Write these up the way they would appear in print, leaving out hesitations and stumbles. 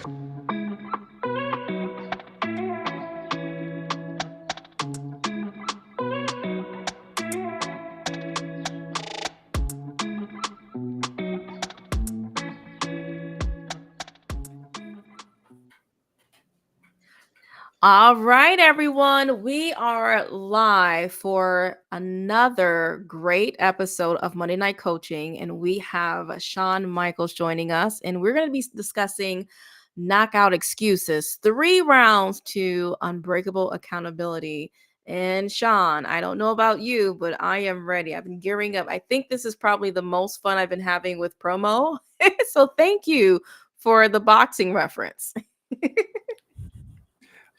All right, everyone. We are live for another great episode of Monday Night Coaching, and we have Shawn Michael joining us, and we're going to be discussing knockout excuses, 3 rounds to unbreakable accountability. And Shawn, I don't know about you, but I am ready. I've been gearing up. I think this is probably the most fun I've been having with promo. So thank you for the boxing reference.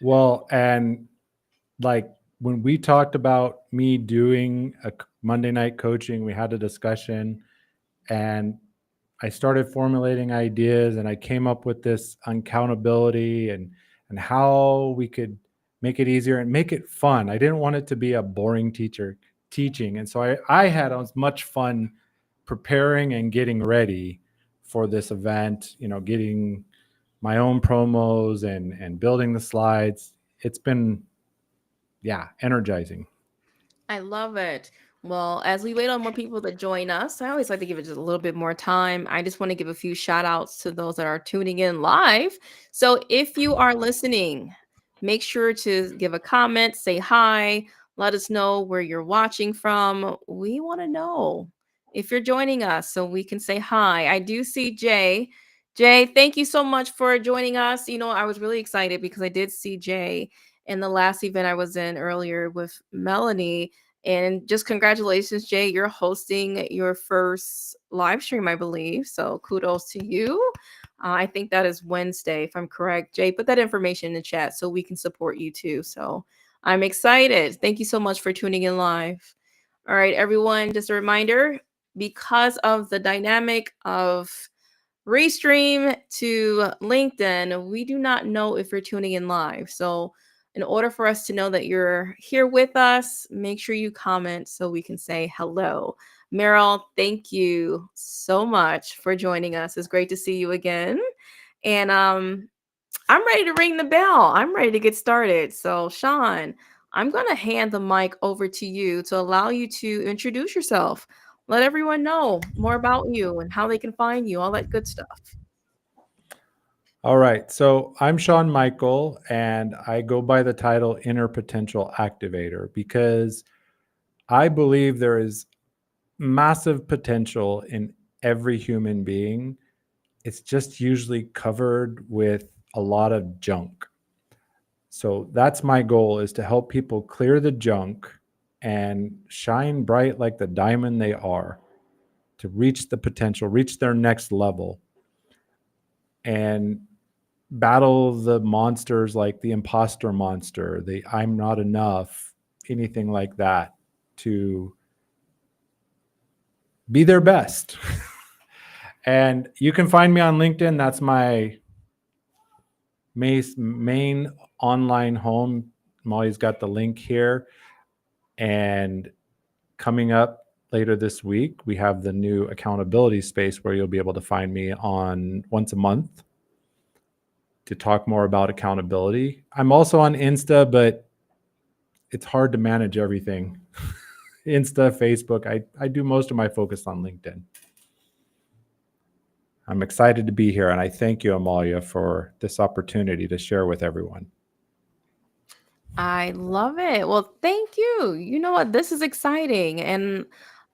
Well, and like when we talked about me doing a Monday night coaching, we had a discussion and I started formulating ideas and I came up with this accountability and how we could make it easier and make it fun. I didn't want it to be a boring teaching. And so I had as much fun preparing and getting ready for this event, getting my own promos and building the slides. It's been, energizing. I love it. Well, as we wait on more people to join us, I always like to give it just a little bit more time. I just want to give a few shout outs to those that are tuning in live. So if you are listening, make sure to give a comment, say hi, let us know where you're watching from. We want to know if you're joining us so we can say hi. I do see Jay. Jay, thank you so much for joining us. I was really excited because I did see Jay in the last event I was in earlier with Melanie. And just congratulations, Jay. You're hosting your first live stream, I believe. So kudos to you. I think that is Wednesday, if I'm correct. Jay, put that information in the chat so we can support you too. So I'm excited. Thank you so much for tuning in live. All right, everyone, just a reminder, because of the dynamic of Restream to LinkedIn, we do not know if you're tuning in live. So in order for us to know that you're here with us, make sure you comment so we can say hello. Meryl, thank you so much for joining us. It's great to see you again. And I'm ready to ring the bell. I'm ready to get started. So, Shawn, I'm going to hand the mic over to you to allow you to introduce yourself. Let everyone know more about you and how they can find you, all that good stuff. All right. So I'm Shawn Michael, and I go by the title Inner Potential Activator because I believe there is massive potential in every human being. It's just usually covered with a lot of junk. So that's my goal, is to help people clear the junk and shine bright like the diamond they are, to reach the potential, reach their next level, and battle the monsters like the imposter monster, the I'm not enough, anything like that, to be their best. And you can find me on LinkedIn. That's my main online home. Molly's got the link here. And coming up later this week, we have the new accountability space where you'll be able to find me on once a month to talk more about accountability. I'm also on Insta, but it's hard to manage everything. Insta, Facebook. I do most of my focus on LinkedIn. I'm excited to be here, and I thank you, Amalia, for this opportunity to share with everyone. I love it. Well, thank you. You know what? This is exciting. And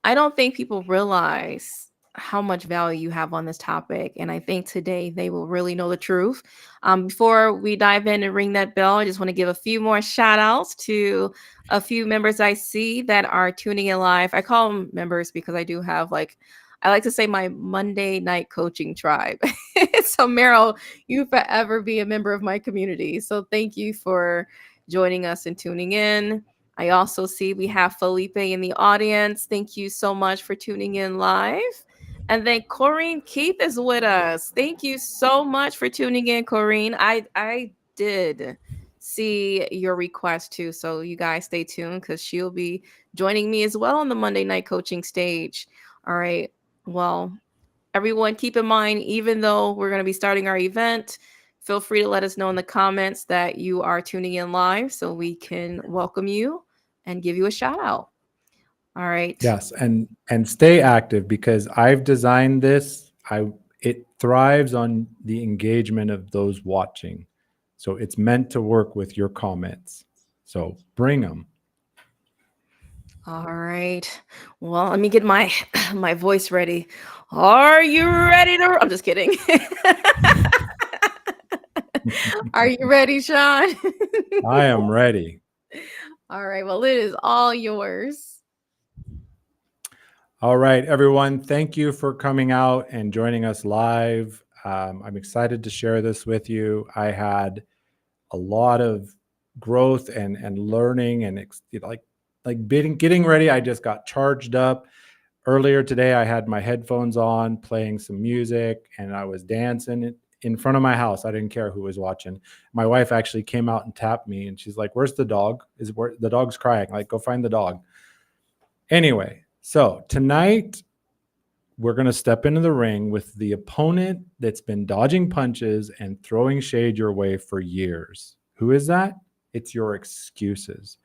I don't think people realize how much value you have on this topic. And I think today they will really know the truth. Before we dive in and ring that bell, I just want to give a few more shout outs to a few members I see that are tuning in live. I call them members because I do have I like to say my Monday night coaching tribe. So, Meryl, you forever be a member of my community. So, thank you for joining us and tuning in. I also see we have Felipe in the audience. Thank you so much for tuning in live. And then Corrine Keith is with us. Thank you so much for tuning in, Corrine. I did see your request too. So you guys stay tuned because she'll be joining me as well on the Monday night coaching stage. All right. Well, everyone keep in mind, even though we're going to be starting our event, Feel free to let us know in the comments that you are tuning in live so we can welcome you and give you a shout out. All right. Yes, and stay active because I've designed this. It thrives on the engagement of those watching. So it's meant to work with your comments. So bring them. All right. Well, let me get my my voice ready. Are you ready to I'm just kidding. Are you ready, Shawn? I am ready. All right. Well, it is all yours. All right, everyone. Thank you for coming out and joining us live. I'm excited to share this with you. I had a lot of growth and learning and getting ready. I just got charged up. Earlier today, I had my headphones on, playing some music, and I was dancing in front of my house. I didn't care who was watching. My wife actually came out and tapped me, and she's like, "Where's the dog? The dog's crying? Like, go find the dog." Anyway, so tonight we're going to step into the ring with the opponent that's been dodging punches and throwing shade your way for years. Who is that? It's your excuses.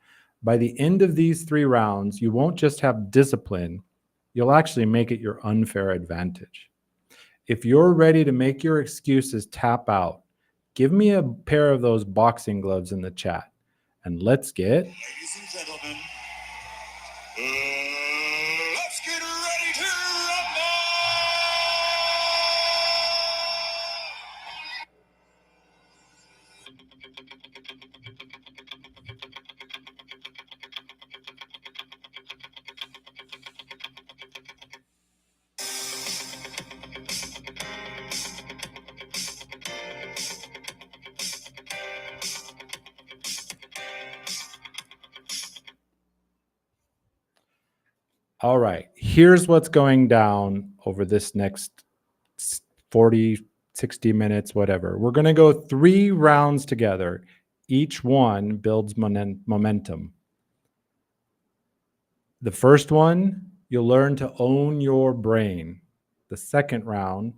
By the end of these 3 rounds, you won't just have discipline, you'll actually make it your unfair advantage. If you're ready to make your excuses tap out, give me a pair of those boxing gloves in the chat and let's get. Ladies and gentlemen, let's get ready to rumble! All right, here's what's going down over this next 40, 60 minutes, whatever. We're going to go 3 rounds together. Each one builds momentum. The first one, you'll learn to own your brain. The second round,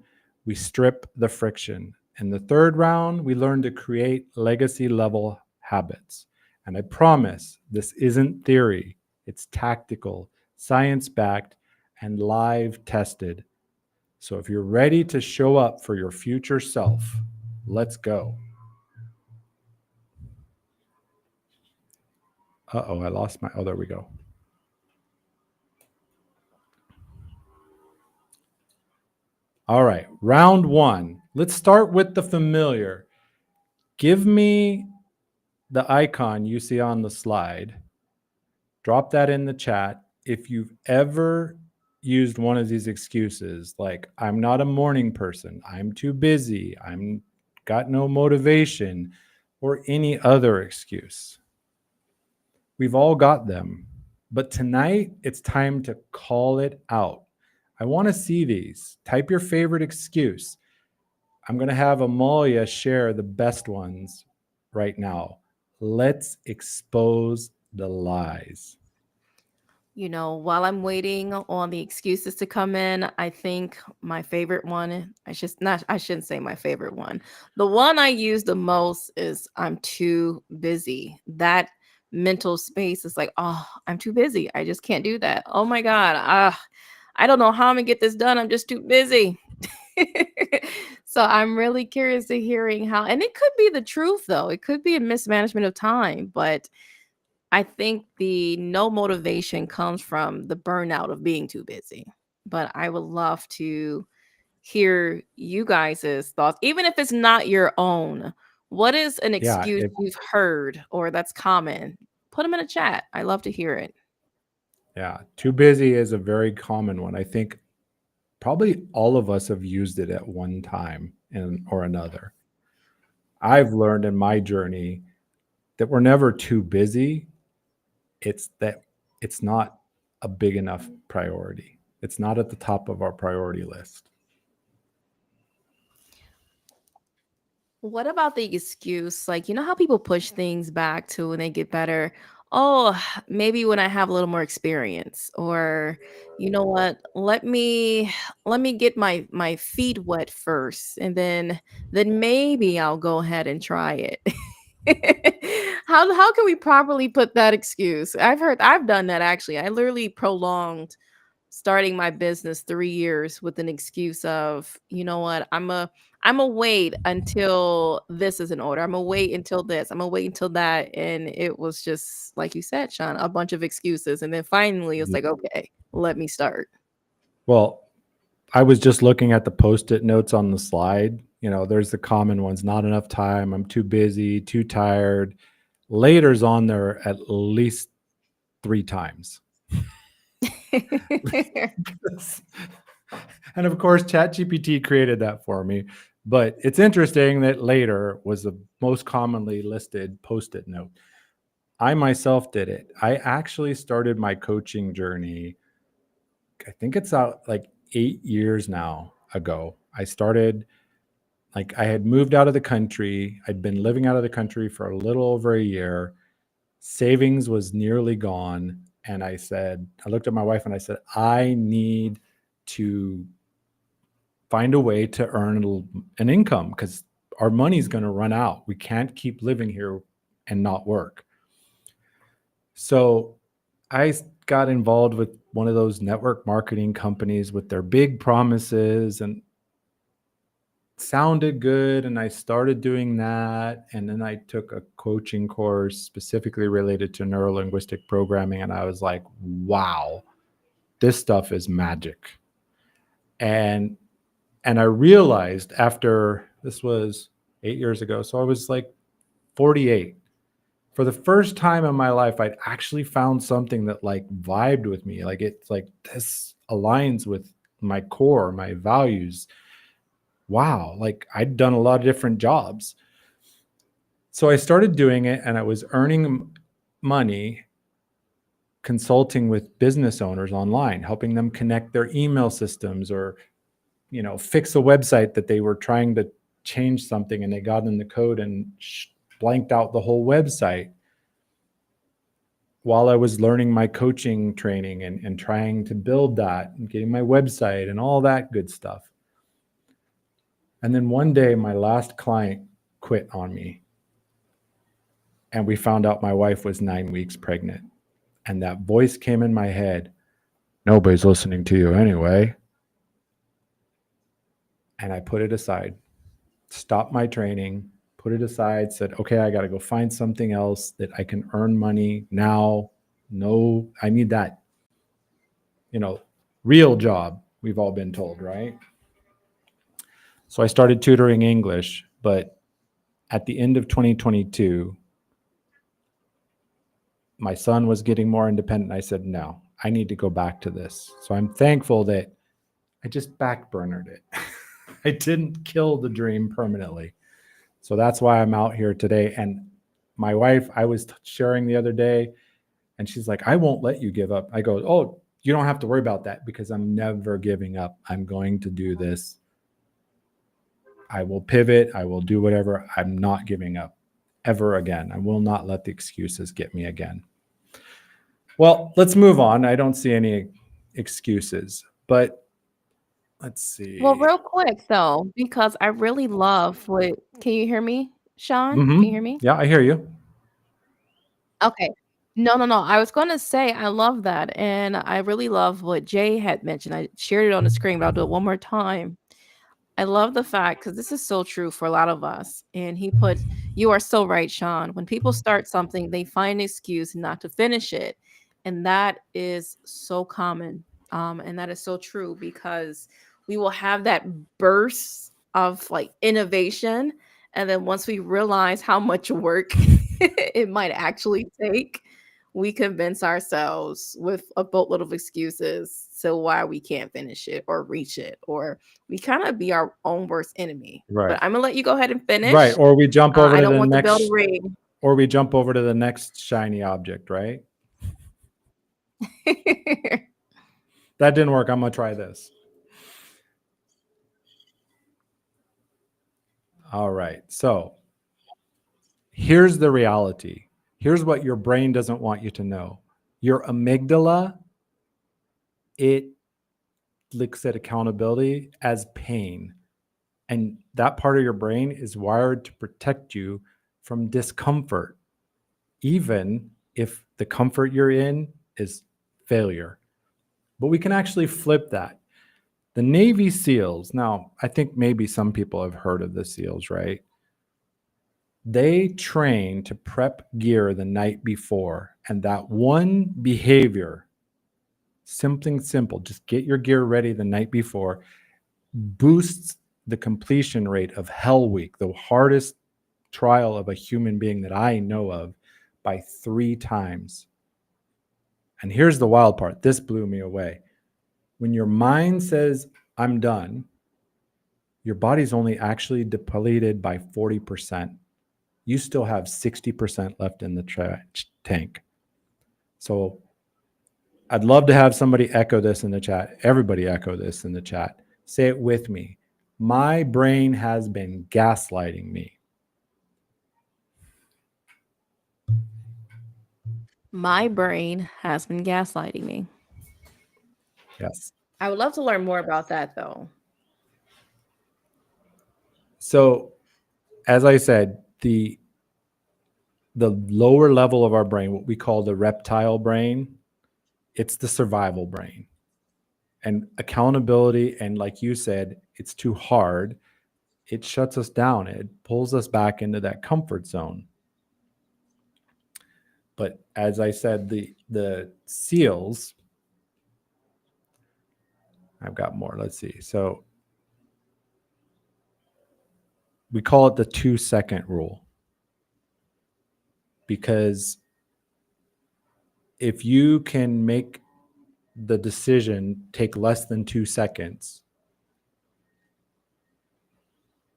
we strip the friction. And the third round, we learn to create legacy level habits. And I promise this isn't theory, it's tactical, science backed, and live tested. So if you're ready to show up for your future self, let's go. Uh-oh, I lost my, oh, there we go. All right, round 1. Let's start with the familiar. Give me the icon you see on the slide. Drop that in the chat. If you've ever used one of these excuses, like I'm not a morning person, I'm too busy, I'm got no motivation, or any other excuse. We've all got them. But tonight, it's time to call it out. I want to see these. Type your favorite excuse. I'm going to have Amalia share the best ones right now. Let's expose the lies. You know, while I'm waiting on the excuses to come in, I think my favorite one, I shouldn't say my favorite one. The one I use the most is I'm too busy. That mental space is like, oh, I'm too busy. I just can't do that. Oh my God. I don't know how I'm gonna get this done. I'm just too busy. So I'm really curious to hearing how, and it could be the truth though. It could be a mismanagement of time, but I think the no motivation comes from the burnout of being too busy. But I would love to hear you guys' thoughts, even if it's not your own. What is an Yeah, excuse you've heard or that's common? Put them in a chat. I love to hear it. yeah, too busy is a very common one. I think probably all of us have used it at one time or another. I've learned in my journey that we're never too busy. It's that it's not a big enough priority. It's not at the top of our priority list. What about the excuse? Like, you know how people push things back to when they get better? oh, maybe when I have a little more experience, or you know what, let me get my feet wet first, and then maybe I'll go ahead and try it. How can we properly put that excuse? I've done that actually. I literally prolonged starting my business 3 years with an excuse of, you know what, I'm a wait until this is in order. I'm gonna wait until this. I'm gonna wait until that. And it was just like you said, Sean, a bunch of excuses. And then finally it's Yeah. like, okay, let me start. Well, I was just looking at the post-it notes on the slide. There's the common ones: not enough time, I'm too busy, too tired. Later's on there at least 3 times. And of course, ChatGPT created that for me. But it's interesting that later was the most commonly listed post-it note. I myself did it. I actually started my coaching journey, I think it's out like 8 years now ago. I started, like, I had moved out of the country. I'd been living out of the country for a little over a year. Savings was nearly gone. And I looked at my wife and I said, I need to find a way to earn an income because our money's going to run out. We can't keep living here and not work. So I got involved with one of those network marketing companies with their big promises, and sounded good. And I started doing that. And then I took a coaching course specifically related to neuro-linguistic programming. And I was like, wow, this stuff is magic. And I realized after, this was 8 years ago, so I was like 48. For the first time in my life, I'd actually found something that like vibed with me. Like, it's like, this aligns with my core, my values. Wow. Like, I'd done a lot of different jobs. So I started doing it, and I was earning money consulting with business owners online, helping them connect their email systems, or fix a website that they were trying to change something and they got in the code and blanked out the whole website, while I was learning my coaching training and trying to build that and getting my website and all that good stuff. And then one day my last client quit on me, and we found out my wife was 9 weeks pregnant. And that voice came in my head, nobody's listening to you anyway. And I put it aside, stopped my training, put it aside, said, okay, I got to go find something else that I can earn money now. No, I need that, real job, we've all been told, right? So I started tutoring English, but at the end of 2022, my son was getting more independent. I said, no, I need to go back to this. So I'm thankful that I just backburnered it. I didn't kill the dream permanently. So that's why I'm out here today. And my wife, I was sharing the other day, and she's like, I won't let you give up. I go, oh, you don't have to worry about that, because I'm never giving up. I'm going to do this. I will pivot. I will do whatever. I'm not giving up ever again. I will not let the excuses get me again. Well, let's move on. I don't see any excuses, but let's see. Well, real quick though, because I really love what, can you hear me, Sean? Can you hear me? Yeah, I hear you. Okay. No, no, no. I was gonna say I love that, and I really love what Jay had mentioned. I shared it on the screen, but I'll do it one more time. I love the fact, because this is so true for a lot of us. And he put, you are so right, Sean. When people start something, they find an excuse not to finish it. And that is so common. And that is so true, because we will have that burst of like innovation. And then once we realize how much work it might actually take, we convince ourselves with a boatload of excuses to why we can't finish it or reach it, or we kind of be our own worst enemy. But Right. I'm gonna let you go ahead and Right. finish. Or we jump over I to don't the want the bell to next, ring. shiny object, right? That didn't work. I'm going to try this. All right. So here's the reality. Here's what your brain doesn't want you to know. Your amygdala, it looks at accountability as pain. And that part of your brain is wired to protect you from discomfort, even if the comfort you're in is failure. But we can actually flip that. The Navy SEALs, now, I think maybe some people have heard of the SEALs, right? They train to prep gear the night before. And that one behavior, something simple, just get your gear ready the night before, boosts the completion rate of Hell Week, the hardest trial of a human being that I know of, by 3 times. And here's the wild part. This blew me away. When your mind says, I'm done, your body's only actually depleted by 40%. You still have 60% left in the tank. So I'd love to have somebody echo this in the chat. Everybody echo this in the chat. Say it with me. My brain has been gaslighting me. My brain has been gaslighting me. Yes. I would love to learn more about that, though. So, as I said, the lower level of our brain, what we call the reptile brain, it's the survival brain. And accountability, and like you said, it's too hard. It shuts us down. It pulls us back into that comfort zone. But as I said, the SEALs, I've got more. Let's see. So we call it the 2-second rule. Because if you can make the decision take less than 2 seconds,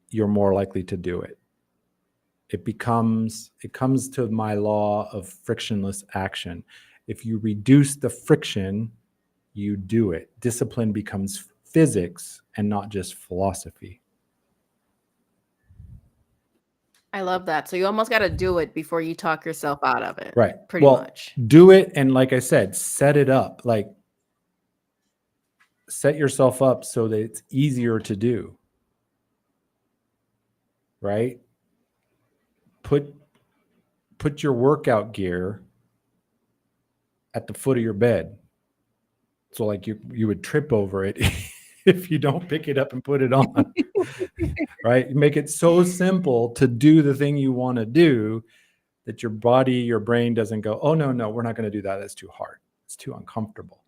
you're more likely to do it. It comes to my law of frictionless action. If you reduce the friction, you do it. Discipline becomes physics and not just philosophy. I love that. So you almost got to do it before you talk yourself out of it. Right. Pretty much. Do it. And like I said, set it up. Like, set yourself up so that it's easier to do. Right? Put your workout gear at the foot of your bed. So like you would trip over it if you don't pick it up and put it on. Right? You make it so simple to do the thing you want to do that your body, your brain doesn't go, oh, no, we're not going to do that. That's too hard. It's too uncomfortable.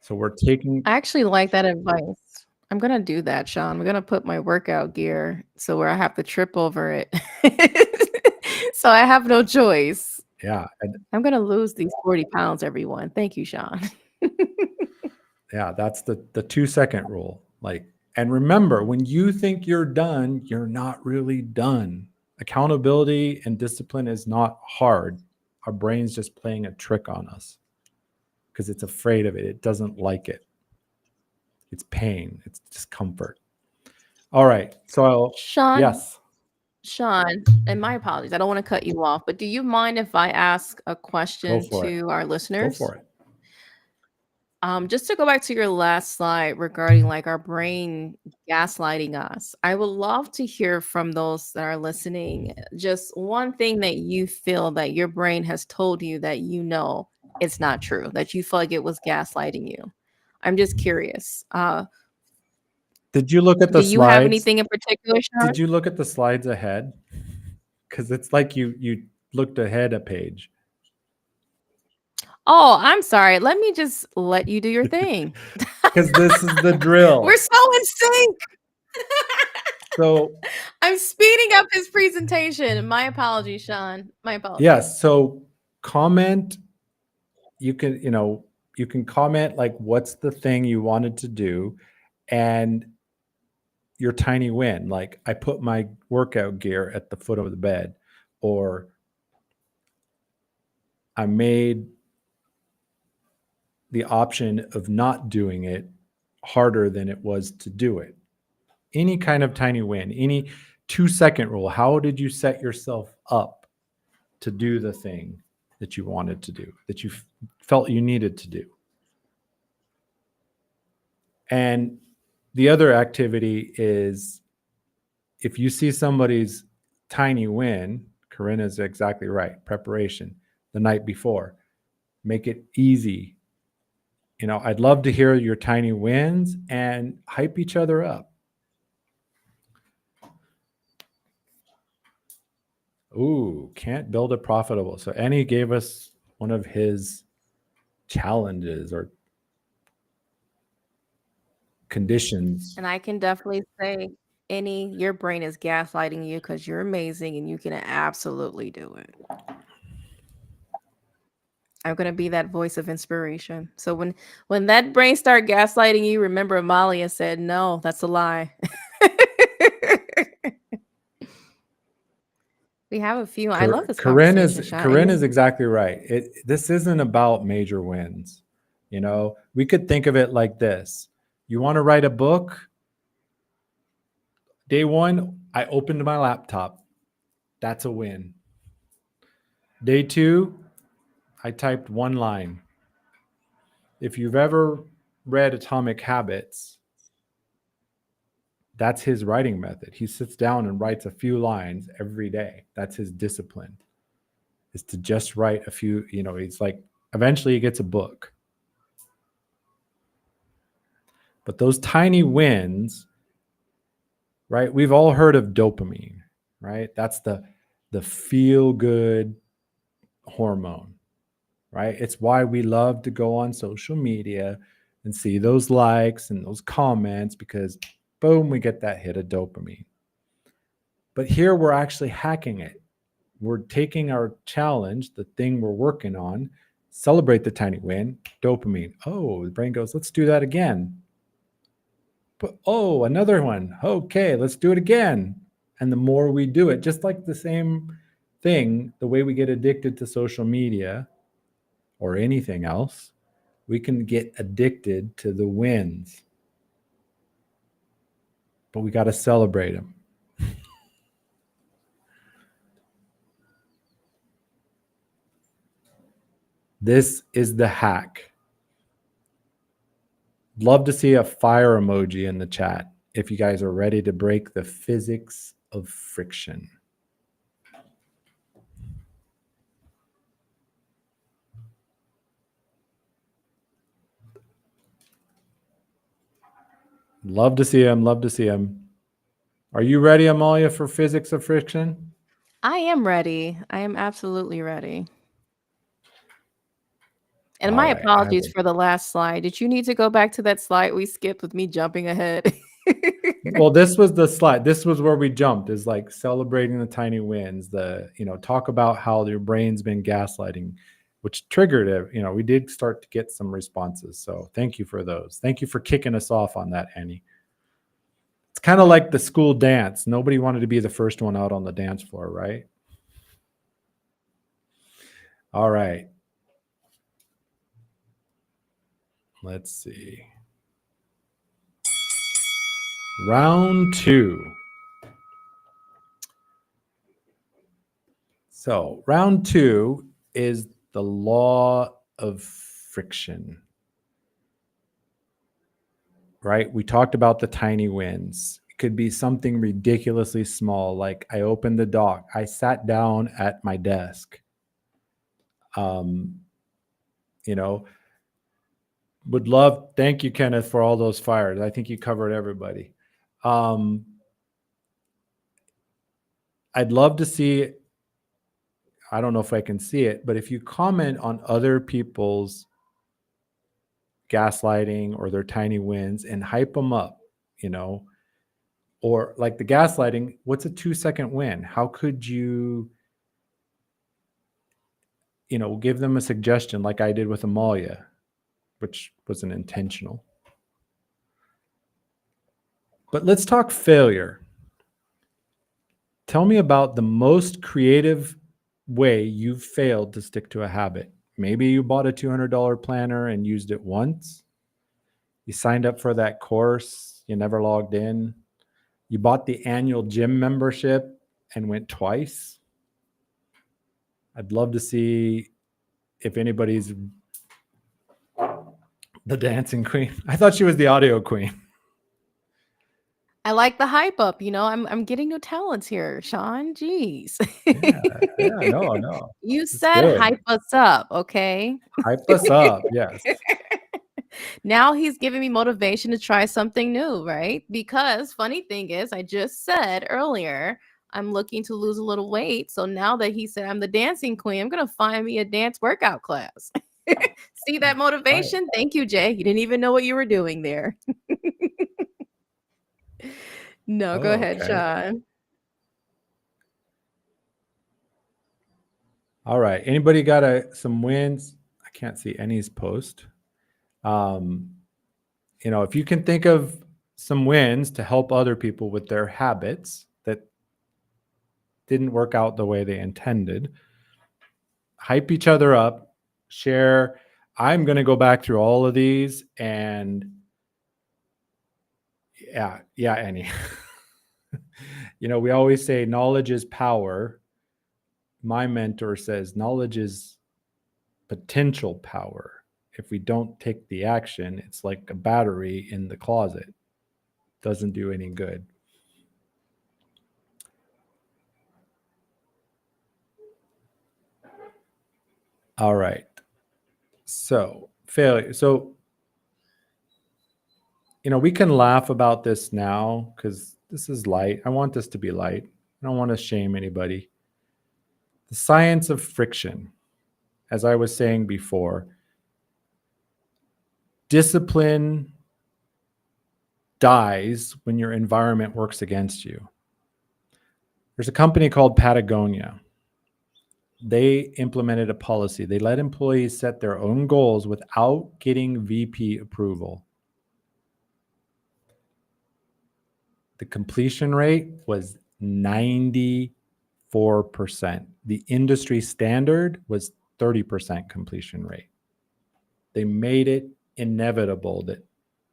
So we're taking... I actually like that advice. I'm going to do that, Shawn. I'm going to put my workout gear so where I have to trip over it. So I have no choice. Yeah. I'm going to lose these 40 pounds, everyone. Thank you, Shawn. Yeah, that's the 2-second rule. Like, and remember, when you think you're done, you're not really done. Accountability and discipline is not hard. Our brain's just playing a trick on us because it's afraid of it. It doesn't like it. It's pain. It's discomfort. All right. So Shawn, yes. Shawn, and my apologies. I don't want to cut you off, but do you mind if I ask a question to our listeners? Go for it. Just to go back to your last slide regarding like our brain gaslighting us, I would love to hear from those that are listening. Just one thing that you feel that your brain has told you that you know it's not true, that you feel like it was gaslighting you. I'm just curious. Did you look at the Do slides? you have anything in particular, Shawn? Did you look at the slides ahead? Because it's like you looked ahead a page. Oh, I'm sorry. Let me just let you do your thing. Because this is the drill. We're so in sync. So I'm speeding up his presentation. My apologies, Shawn. My apologies. Yes. So comment. You can comment like what's the thing you wanted to do and your tiny win. Like I put my workout gear at the foot of the bed, or I made the option of not doing it harder than it was to do it. Any kind of tiny win, any 2-second rule. How did you set yourself up to do the thing that you wanted to do, that you felt you needed to do. And the other activity is, if you see somebody's tiny win, Corinna's exactly right, preparation the night before, make it easy. I'd love to hear your tiny wins and hype each other up. Ooh, can't build a profitable. So Annie gave us one of his challenges or conditions. And I can definitely say, any your brain is gaslighting you because you're amazing and you can absolutely do it. I'm gonna be that voice of inspiration. So when that brain start gaslighting you, remember Amalia said, "No, that's a lie." We have a few. I love this Corinne conversation, is exactly right. This isn't about major wins. We could think of it like this. You want to write a book? Day one, I opened my laptop. That's a win. Day two, I typed one line. If you've ever read Atomic Habits, that's his writing method. He sits down and writes a few lines every day. That's his discipline, is to just write a few. It's like eventually he gets a book. But those tiny wins, right? We've all heard of dopamine, right? That's the feel good hormone, right? It's why we love to go on social media and see those likes and those comments, because boom, we get that hit of dopamine. But here we're actually hacking it. We're taking our challenge, the thing we're working on, celebrate the tiny win, dopamine. Oh, the brain goes, let's do that again. But another one. Okay, let's do it again. And the more we do it, just like the same thing, the way we get addicted to social media or anything else, we can get addicted to the wins. But we got to celebrate them. This is the hack. Love to see a fire emoji in the chat if you guys are ready to break the physics of friction. Love to see him. Love to see him. Are you ready, Amalia, for physics of friction? I am ready. I am absolutely ready. And All my right, apologies for the last slide. Did you need to go back to that slide we skipped with me jumping ahead? Well, this was the slide. This was where we jumped, is like celebrating the tiny wins. Talk about how your brain's been gaslighting, which triggered it. We did start to get some responses. So thank you for those. Thank you for kicking us off on that, Annie. It's kind of like the school dance. Nobody wanted to be the first one out on the dance floor, right? All right. Let's see. Round 2. So round 2 is the law of friction, right? We talked about the tiny wins. It could be something ridiculously small, like I opened the dock. I sat down at my desk. Would love, thank you, Kenneth, for all those fires. I think you covered everybody. I'd love to see, I don't know if I can see it, but if you comment on other people's gaslighting or their tiny wins and hype them up, or like the gaslighting, what's a 2-second win? How could you, give them a suggestion like I did with Amalia, which wasn't intentional. But let's talk failure. Tell me about the most creative way you've failed to stick to a habit. Maybe you bought a $200 planner and used it once. You signed up for that course, you never logged in. You bought the annual gym membership and went twice. I'd love to see if anybody's the dancing queen. I thought she was the audio queen. I like the hype up. I'm getting new talents here, Shawn. Jeez. Yeah, no. You It's said good. hype us up, okay? Hype us up. Yes. Now he's giving me motivation to try something new, right? Because funny thing is, I just said earlier, I'm looking to lose a little weight. So now that he said I'm the dancing queen, I'm gonna find me a dance workout class. See that Right. motivation? Thank you, Jay. You didn't even know what you were doing there. No, go Oh, ahead, okay. Shawn. All right. Anybody got some wins? I can't see any's post. If you can think of some wins to help other people with their habits that didn't work out the way they intended, hype each other up, share. I'm going to go back through all of these and yeah, Annie. We always say knowledge is power. My mentor says knowledge is potential power. If we don't take the action, it's like a battery in the closet. Doesn't do any good. All right. So, failure. So, we can laugh about this now because this is light. I want this to be light. I don't want to shame anybody. The science of friction, as I was saying before, discipline dies when your environment works against you. There's a company called Patagonia. They implemented a policy. They let employees set their own goals without getting VP approval. The completion rate was 94%. The industry standard was 30% completion rate. They made it inevitable that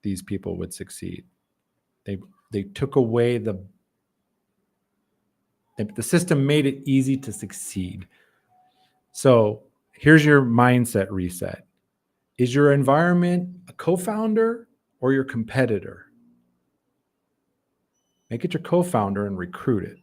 these people would succeed. They took away the system made it easy to succeed. So here's your mindset reset. Is your environment a co-founder or your competitor? Make it your co-founder and recruit it.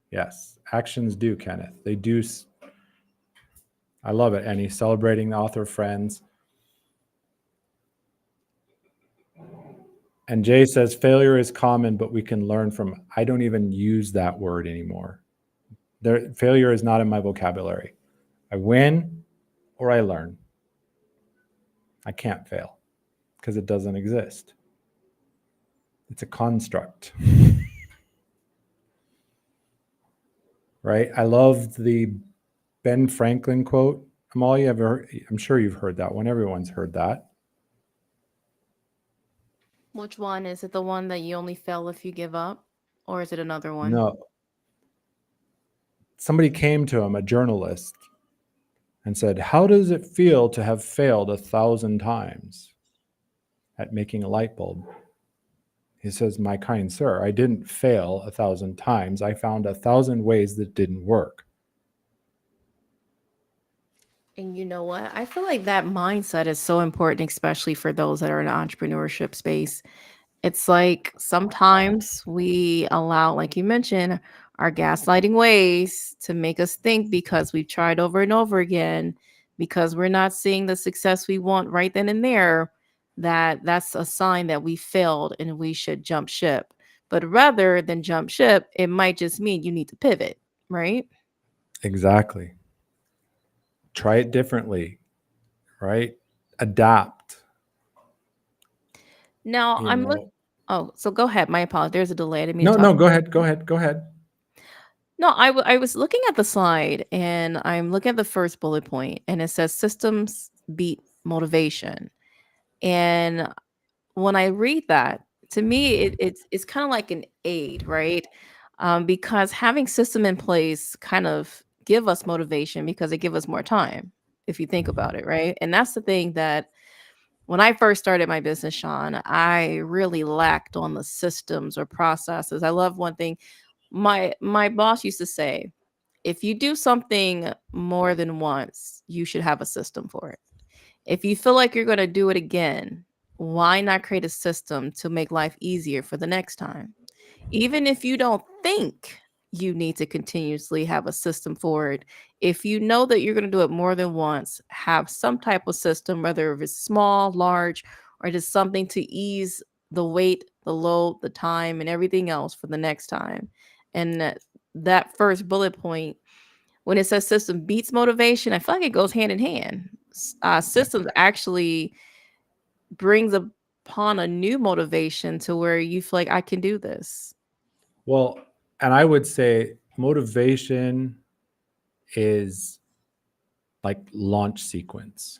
Yes, actions do, Kenneth. They do. I love it, Annie. Celebrating the author friends. And Jay says, failure is common, but we can learn from. I don't even use that word anymore. Failure is not in my vocabulary. I win or I learn. I can't fail because it doesn't exist. It's a construct. Right? I love the Ben Franklin quote. I'm sure you've heard that one. Everyone's heard that. Which one? Is it the one that you only fail if you give up? Or is it another one? No. Somebody came to him, a journalist, and said, how does it feel to have failed 1,000 times at making a light bulb? He says, my kind sir, I didn't fail 1,000 times. I found 1,000 ways that didn't work. And you know what? I feel like that mindset is so important, especially for those that are in the entrepreneurship space. It's like sometimes we allow, like you mentioned, our gaslighting ways to make us think because we've tried over and over again, because we're not seeing the success we want right then and there, that's a sign that we failed and we should jump ship. But rather than jump ship, it might just mean you need to pivot, right? Exactly. Try it differently, right? Adapt. Now You I'm know. Oh, so go ahead. My apologies. There's a delay. I didn't mean to No, talk. go ahead. No, I was looking at the slide and I'm looking at the first bullet point and it says systems beat motivation. And when I read that, to me, it's kind of like an aid, right? Because having system in place kind of give us motivation because it give us more time. if you think about it, right? And that's the thing that when I first started my business, Shawn, I really lacked on the systems or processes. I love one thing my boss used to say, if you do something more than once, you should have a system for it. If you feel like you're going to do it again, why not create a system to make life easier for the next time? Even if you don't think you need to continuously have a system for it, if you know that you're going to do it more than once, have some type of system, whether if it's small, large, or just something to ease the weight, the load, the time, and everything else for the next time. And that first bullet point, when it says system beats motivation, I feel like it goes hand in hand. Systems actually brings upon a new motivation to where you feel like I can do this. Well, and I would say motivation is like launch sequence,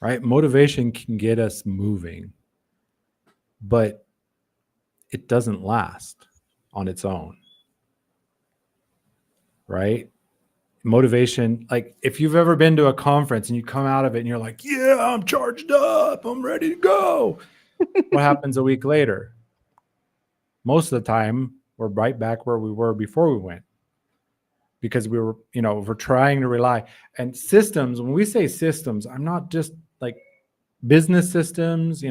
right? Motivation can get us moving, but it doesn't last on its own, right? Motivation, like if you've ever been to a conference and you come out of it and you're like, yeah, I'm charged up, I'm ready to go. What happens a week later? Most of the time, we're right back where we were before we went, because we're trying to rely. And systems, when we say systems, I'm not just like business systems,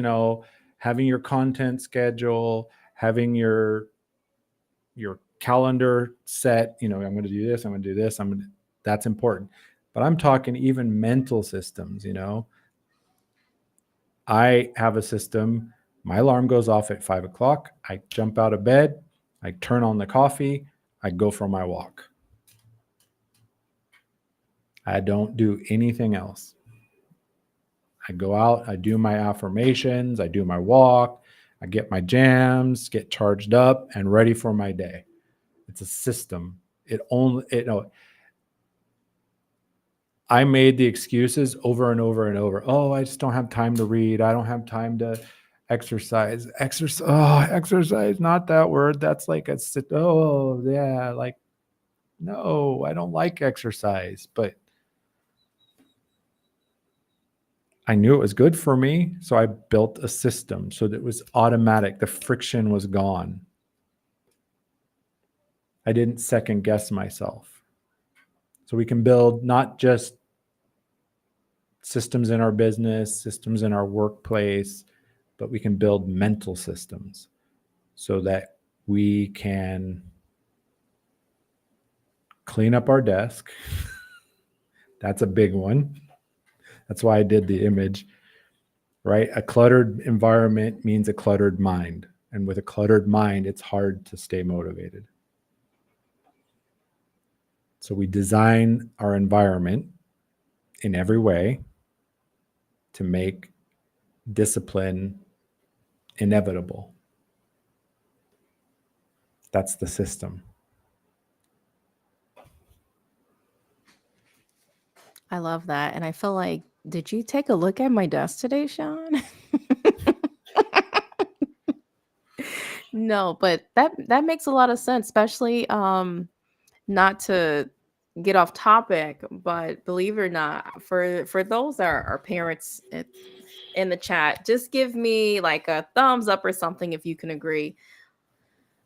having your content schedule, having your calendar set, I'm going to do this, I'm going to do this, that's important. But I'm talking even mental systems, I have a system. My alarm goes off at 5 o'clock. I jump out of bed. I turn on the coffee. I go for my walk. I don't do anything else. I go out. I do my affirmations. I do my walk. I get my jams, get charged up and ready for my day. It's a system. I made the excuses over and over and over. Oh, I just don't have time to read. I don't have time to exercise. Exercise, not that word. That's like oh, yeah, like, no, I don't like exercise, but I knew it was good for me. So I built a system so that it was automatic. The friction was gone. I didn't second guess myself. So we can build not just systems in our business, systems in our workplace, but we can build mental systems so that we can clean up our desk. That's a big one. That's why I did the image, right? A cluttered environment means a cluttered mind. And with a cluttered mind, it's hard to stay motivated. So we design our environment in every way to make discipline inevitable. That's the system. I love that. And I feel like, did you take a look at my desk today, Shawn? No, but that makes a lot of sense, especially not to get off topic, but believe it or not, for those that are parents in the chat, just give me like a thumbs up or something if you can agree.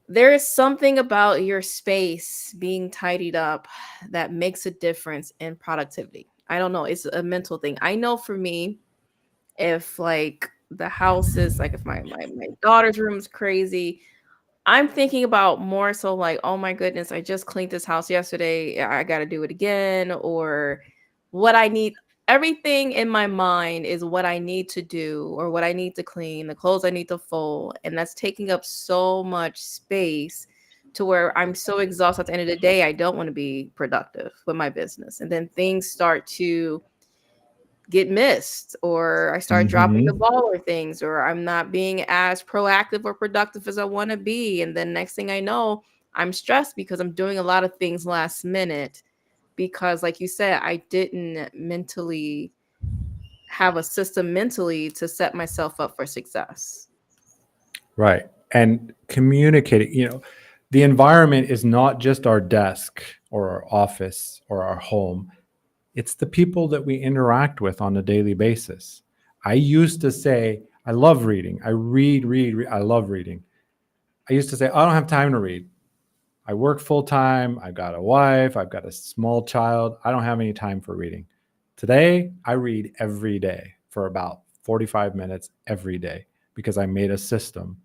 There is something about your space being tidied up that makes a difference in productivity. I don't know, it's a mental thing. I know for me, if like the house is like if my daughter's room is crazy, I'm thinking about more so like, oh my goodness, I just cleaned this house yesterday. I got to do it again. Or what I need, everything in my mind is what I need to do or what I need to clean, the clothes I need to fold. And that's taking up so much space to where I'm so exhausted at the end of the day. I don't want to be productive with my business. And then things start to get missed, or I start dropping the ball or things, or I'm not being as proactive or productive as I want to be. And then next thing I know, I'm stressed because I'm doing a lot of things last minute because, like you said, I didn't mentally have a system mentally to set myself up for success. Right. And communicating, the environment is not just our desk or our office or our home. It's the people that we interact with on a daily basis. I used to say, I love reading. I read. I love reading. I used to say, I don't have time to read. I work full time. I've got a wife. I've got a small child. I don't have any time for reading. Today, I read every day for about 45 minutes every day because I made a system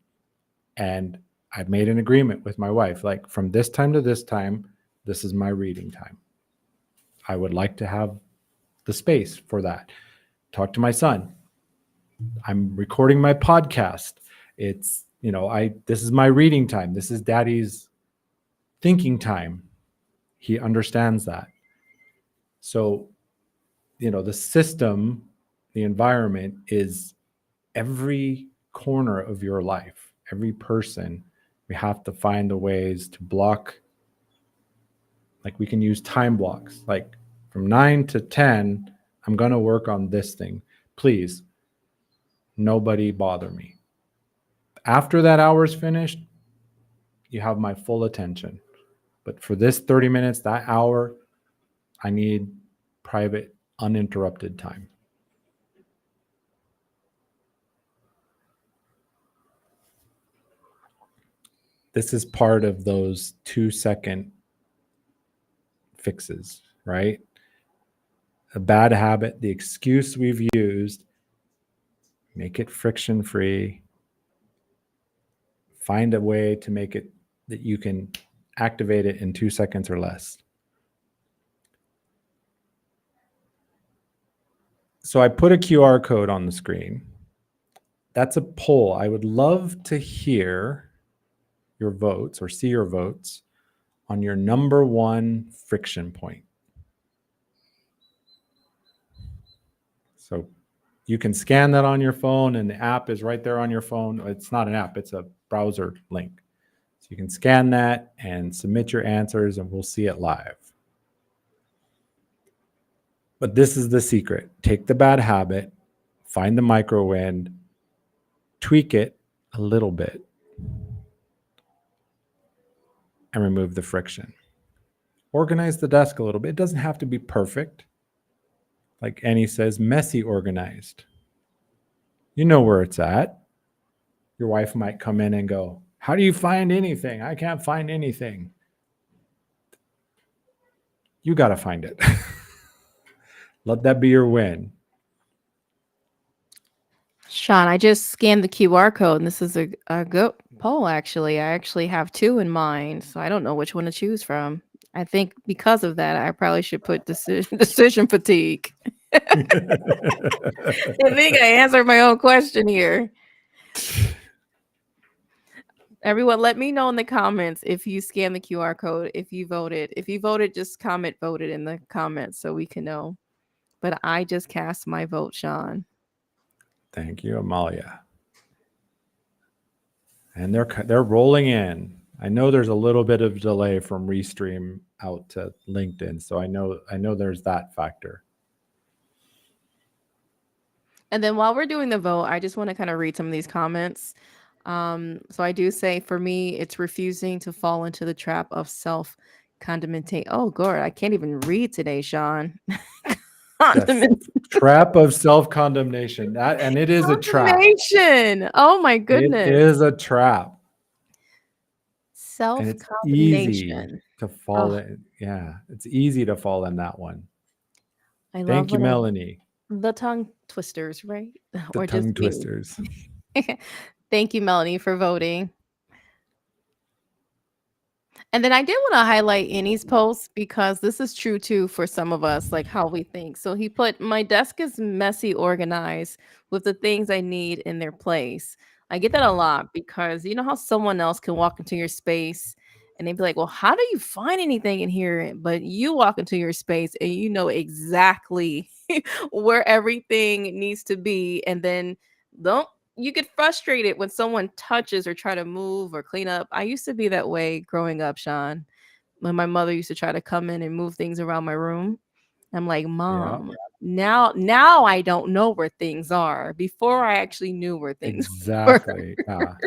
and I've made an agreement with my wife. Like from this time to this time, this is my reading time. I would like to have the space for that. Talk to my son. I'm recording my podcast. It's, this is my reading time. This is daddy's thinking time. He understands that. So, the system, the environment is every corner of your life, every person. We have to find the ways to block. Like we can use time blocks, like from 9 to 10, I'm going to work on this thing. Please, nobody bother me. After that hour is finished, you have my full attention. But for this 30 minutes, that hour, I need private, uninterrupted time. This is part of those 2-second fixes, right? A bad habit, the excuse we've used, make it friction free. Find a way to make it that you can activate it in 2 seconds or less. So I put a QR code on the screen. That's a poll. I would love to hear your votes or see your votes on your number one friction point. So you can scan that on your phone and the app is right there on your phone. It's not an app, it's a browser link. So you can scan that and submit your answers and we'll see it live. But this is the secret. Take the bad habit, find the micro win, tweak it a little bit, and remove the friction. Organize the desk a little bit. It doesn't have to be perfect. Like Annie says, messy organized. You know where it's at. Your wife might come in and go, how do you find anything? I can't find anything. You got to find it. Let that be your win. Shawn, I just scanned the QR code, and this is a good poll, actually. I actually have two in mind, so I don't know which one to choose from. I think because of that, I probably should put decision fatigue. I think I answered my own question here. Everyone, let me know in the comments if you scan the QR code, if you voted. If you voted, just comment voted in the comments so we can know. But I just cast my vote, Shawn. Thank you, Amalia. And they're rolling in. I know there's a little bit of delay from Restream out to LinkedIn, so I know there's that factor. And then while we're doing the vote, I just want to kind of read some of these comments. So I do say, for me, it's refusing to fall into the trap of self-condemnation. Oh, God, I can't even read today, Shawn. Yes. Trap of self-condemnation. And it is a trap. Oh, my goodness. It is a trap. Self-condemnation. And it's easy to fall in. Yeah, it's easy to fall in that one. Thank you, Melanie. The tongue twisters, right? The tongue twisters. Thank you, Melanie, for voting. And then I did want to highlight Annie's post because this is true too for some of us, like how we think. So he put, my desk is messy organized with the things I need in their place. I get that a lot because you know how someone else can walk into your space and they'd be like, well, how do you find anything in here? But you walk into your space and you know exactly where everything needs to be. And then you get frustrated when someone touches or try to move or clean up. I used to be that way growing up, Shawn, when my mother used to try to come in and move things around my room. I'm like, Mom, now I don't know where things are. Before I actually knew where things exactly were.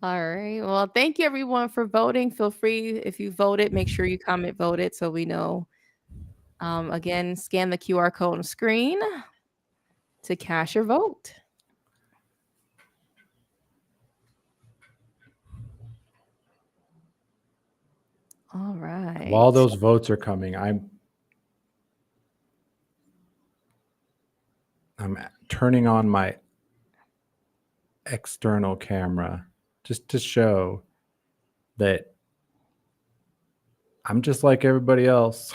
All right. Well, thank you everyone for voting. Feel free, if you voted, make sure you comment voted so we know Again, scan the QR code on screen to cast your vote. All right. While those votes are coming, I'm turning on my external camera just to show that I'm just like everybody else.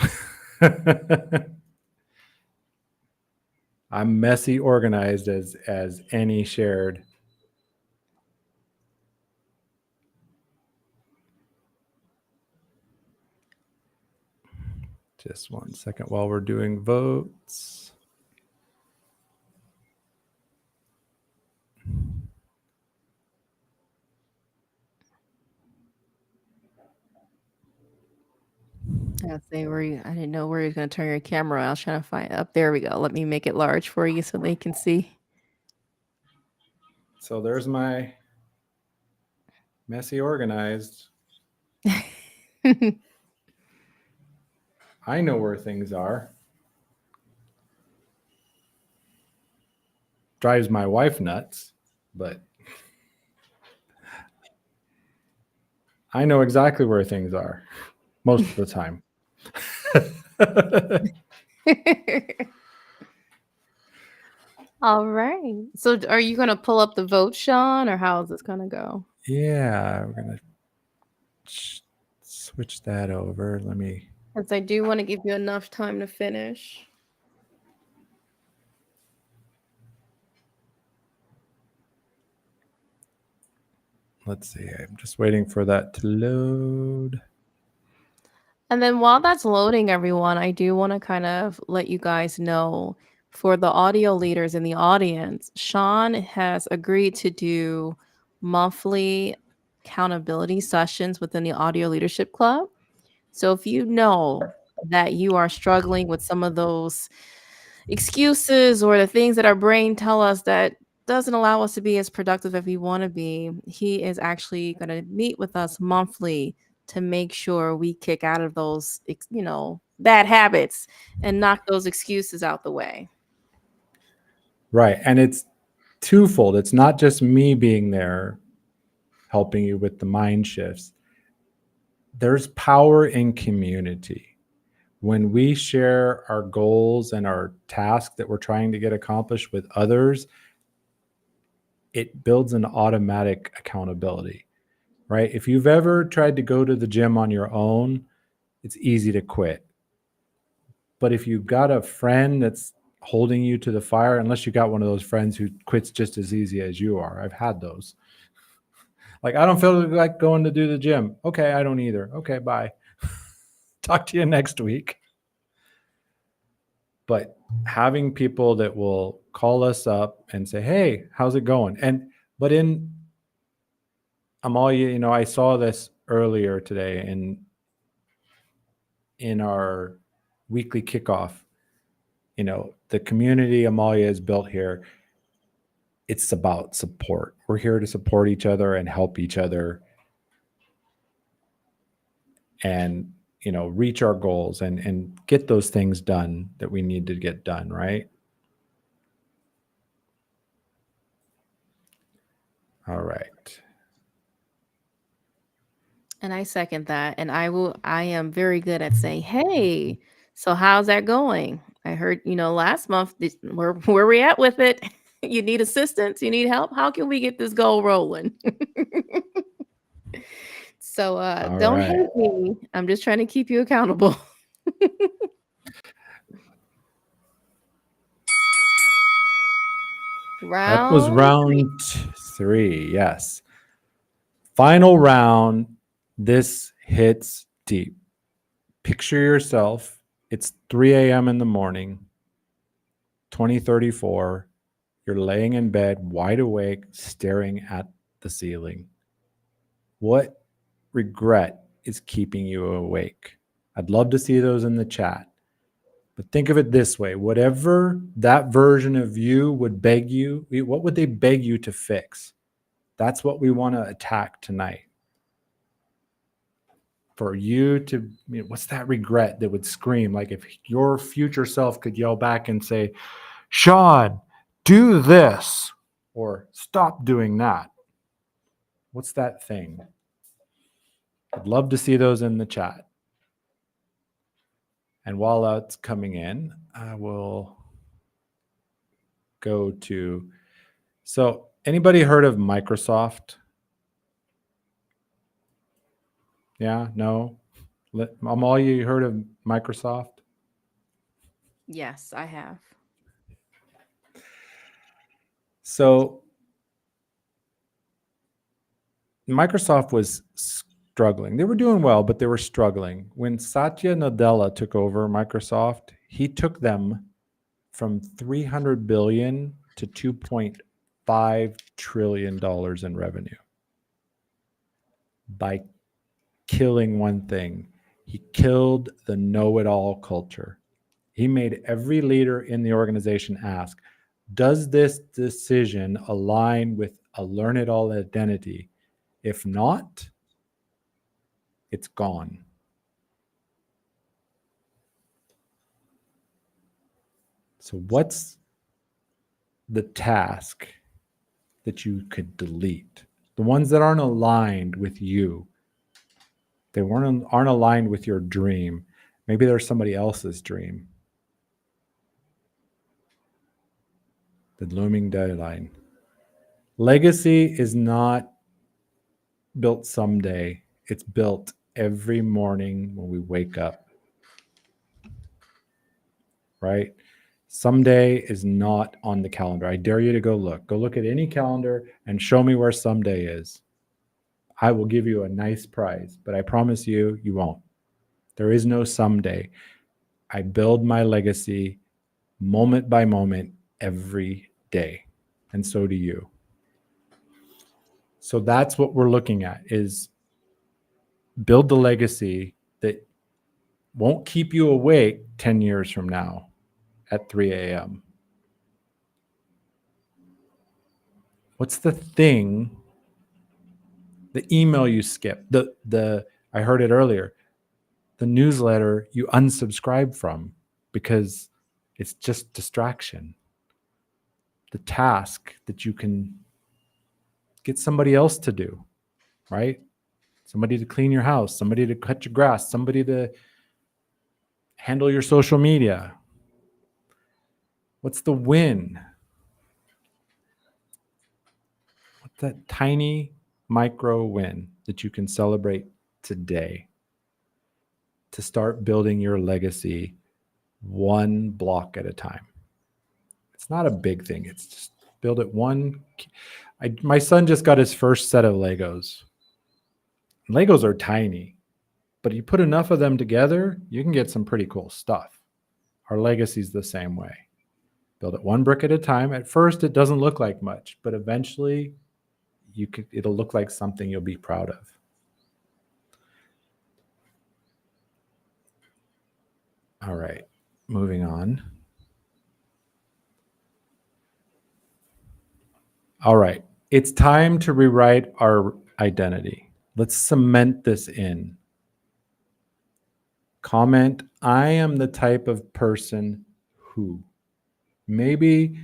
I'm messy organized as any shared. Just 1 second while we're doing votes. I didn't know where you're going to turn your camera. I was trying to find up. There we go. Let me make it large for you so they can see. So there's my messy organized. I know where things are. Drives my wife nuts, but I know exactly where things are most of the time. All right. So are you going to pull up the vote, Shawn, or how is this going to go? Yeah, we're going to switch that over. Let me. Because I do want to give you enough time to finish. Let's see. I'm just waiting for that to load. And then while that's loading, everyone, I do want to kind of let you guys know, for the audio leaders in the audience, Shawn has agreed to do monthly accountability sessions within the Audio Leadership Club. So if you know that you are struggling with some of those excuses or the things that our brain tell us that doesn't allow us to be as productive as we want to be, he is actually going to meet with us monthly to make sure we kick out of those, bad habits and knock those excuses out the way. Right. And it's twofold. It's not just me being there helping you with the mind shifts. There's power in community. When we share our goals and our tasks that we're trying to get accomplished with others, it builds an automatic accountability, right? If you've ever tried to go to the gym on your own, it's easy to quit. But if you've got a friend that's holding you to the fire, unless you got one of those friends who quits just as easy as you are, I've had those. Like, I don't feel like going to do the gym. Okay, I don't either. Okay, bye. Talk to you next week. But having people that will call us up and say, hey, how's it going? But in Amalia, I saw this earlier today in our weekly kickoff. The community Amalia has built here, it's about support. We're here to support each other and help each other and reach our goals and get those things done that we need to get done, right? All right. And I second that. And I am very good at saying, hey, so how's that going? I heard, last month, where we at with it? You need assistance? You need help? How can we get this goal rolling? So don't hate me. I'm just trying to keep you accountable. That was round 3. Yes. Final round. This hits deep. Picture yourself. It's 3 a.m. in the morning, 2034. You're laying in bed, wide awake, staring at the ceiling. What regret is keeping you awake? I'd love to see those in the chat. But think of it this way. Whatever that version of you would beg you, what would they beg you to fix? That's what we want to attack tonight. for you to, what's that regret that would scream? Like if your future self could yell back and say, Shawn, do this or stop doing that. What's that thing? I'd love to see those in the chat. And while that's coming in, I will go to, so anybody heard of Microsoft? Yeah, no? Amalia, you heard of Microsoft? Yes, I have. So Microsoft was struggling. They were doing well, but they were struggling. When Satya Nadella took over Microsoft, he took them from 300 billion to 2.5 trillion dollars in revenue by killing one thing. He killed the know-it-all culture. He made every leader in the organization ask, does this decision align with a learn-it-all identity? If not, it's gone. So what's the task that you could delete? The ones that aren't aligned with you. They aren't aligned with your dream. Maybe there's somebody else's dream. The looming deadline. Legacy is not built someday. It's built every morning when we wake up. Right? Someday is not on the calendar. I dare you to go look. Go look at any calendar and show me where someday is. I will give you a nice prize, but I promise you, you won't. There is no someday. I build my legacy moment by moment every day. And so do you. So that's what we're looking at, is build the legacy that won't keep you awake 10 years from now at 3 a.m. What's the thing, the email you skip, I heard it earlier, the newsletter you unsubscribe from because it's just distraction. The task that you can get somebody else to do, right? Somebody to clean your house, somebody to cut your grass, somebody to handle your social media. What's the win? What's that tiny micro win that you can celebrate today to start building your legacy one block at a time? It's not a big thing. It's just build it one. My son just got his first set of Legos. Legos are tiny, but you put enough of them together, you can get some pretty cool stuff. Our legacy is the same way. Build it one brick at a time. At first, it doesn't look like much, but eventually it'll look like something you'll be proud of. All right, moving on. All right, it's time to rewrite our identity. Let's cement this in. Comment, I am the type of person who. Maybe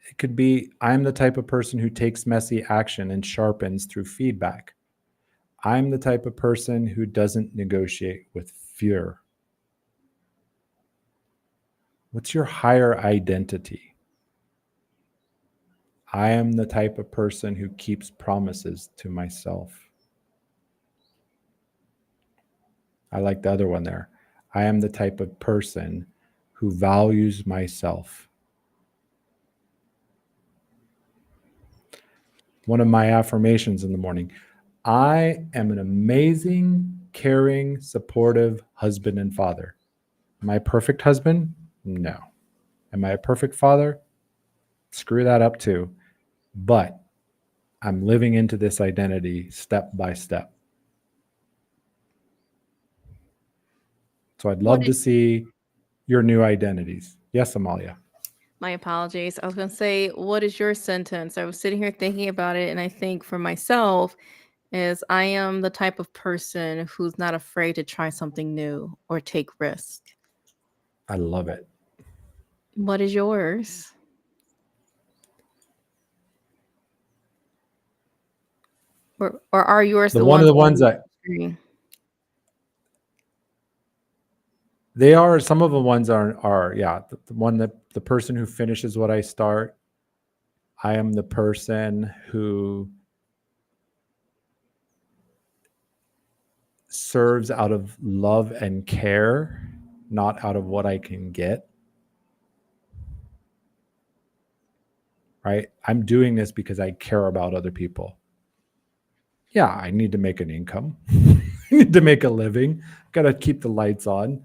it could be, I'm the type of person who takes messy action and sharpens through feedback. I'm the type of person who doesn't negotiate with fear. What's your higher identity? I am the type of person who keeps promises to myself. I like the other one there. I am the type of person who values myself. One of my affirmations in the morning, I am an amazing, caring, supportive husband and father. Am I a perfect husband? No. Am I a perfect father? Screw that up too. But I'm living into this identity step by step. So I'd love to see your new identities. Yes, Amalia. My apologies. I was going to say, what is your sentence? I was sitting here thinking about it, and I think for myself, is I am the type of person who's not afraid to try something new or take risk. I love it. What is yours? Or are yours The the one of ones the ones on that the screen? they are, some of the ones are yeah, the one that the person who finishes what I start. I am the person who serves out of love and care, not out of what I can get. Right? I'm doing this because I care about other people. Yeah, I need to make an income. I need to make a living. Got to keep the lights on.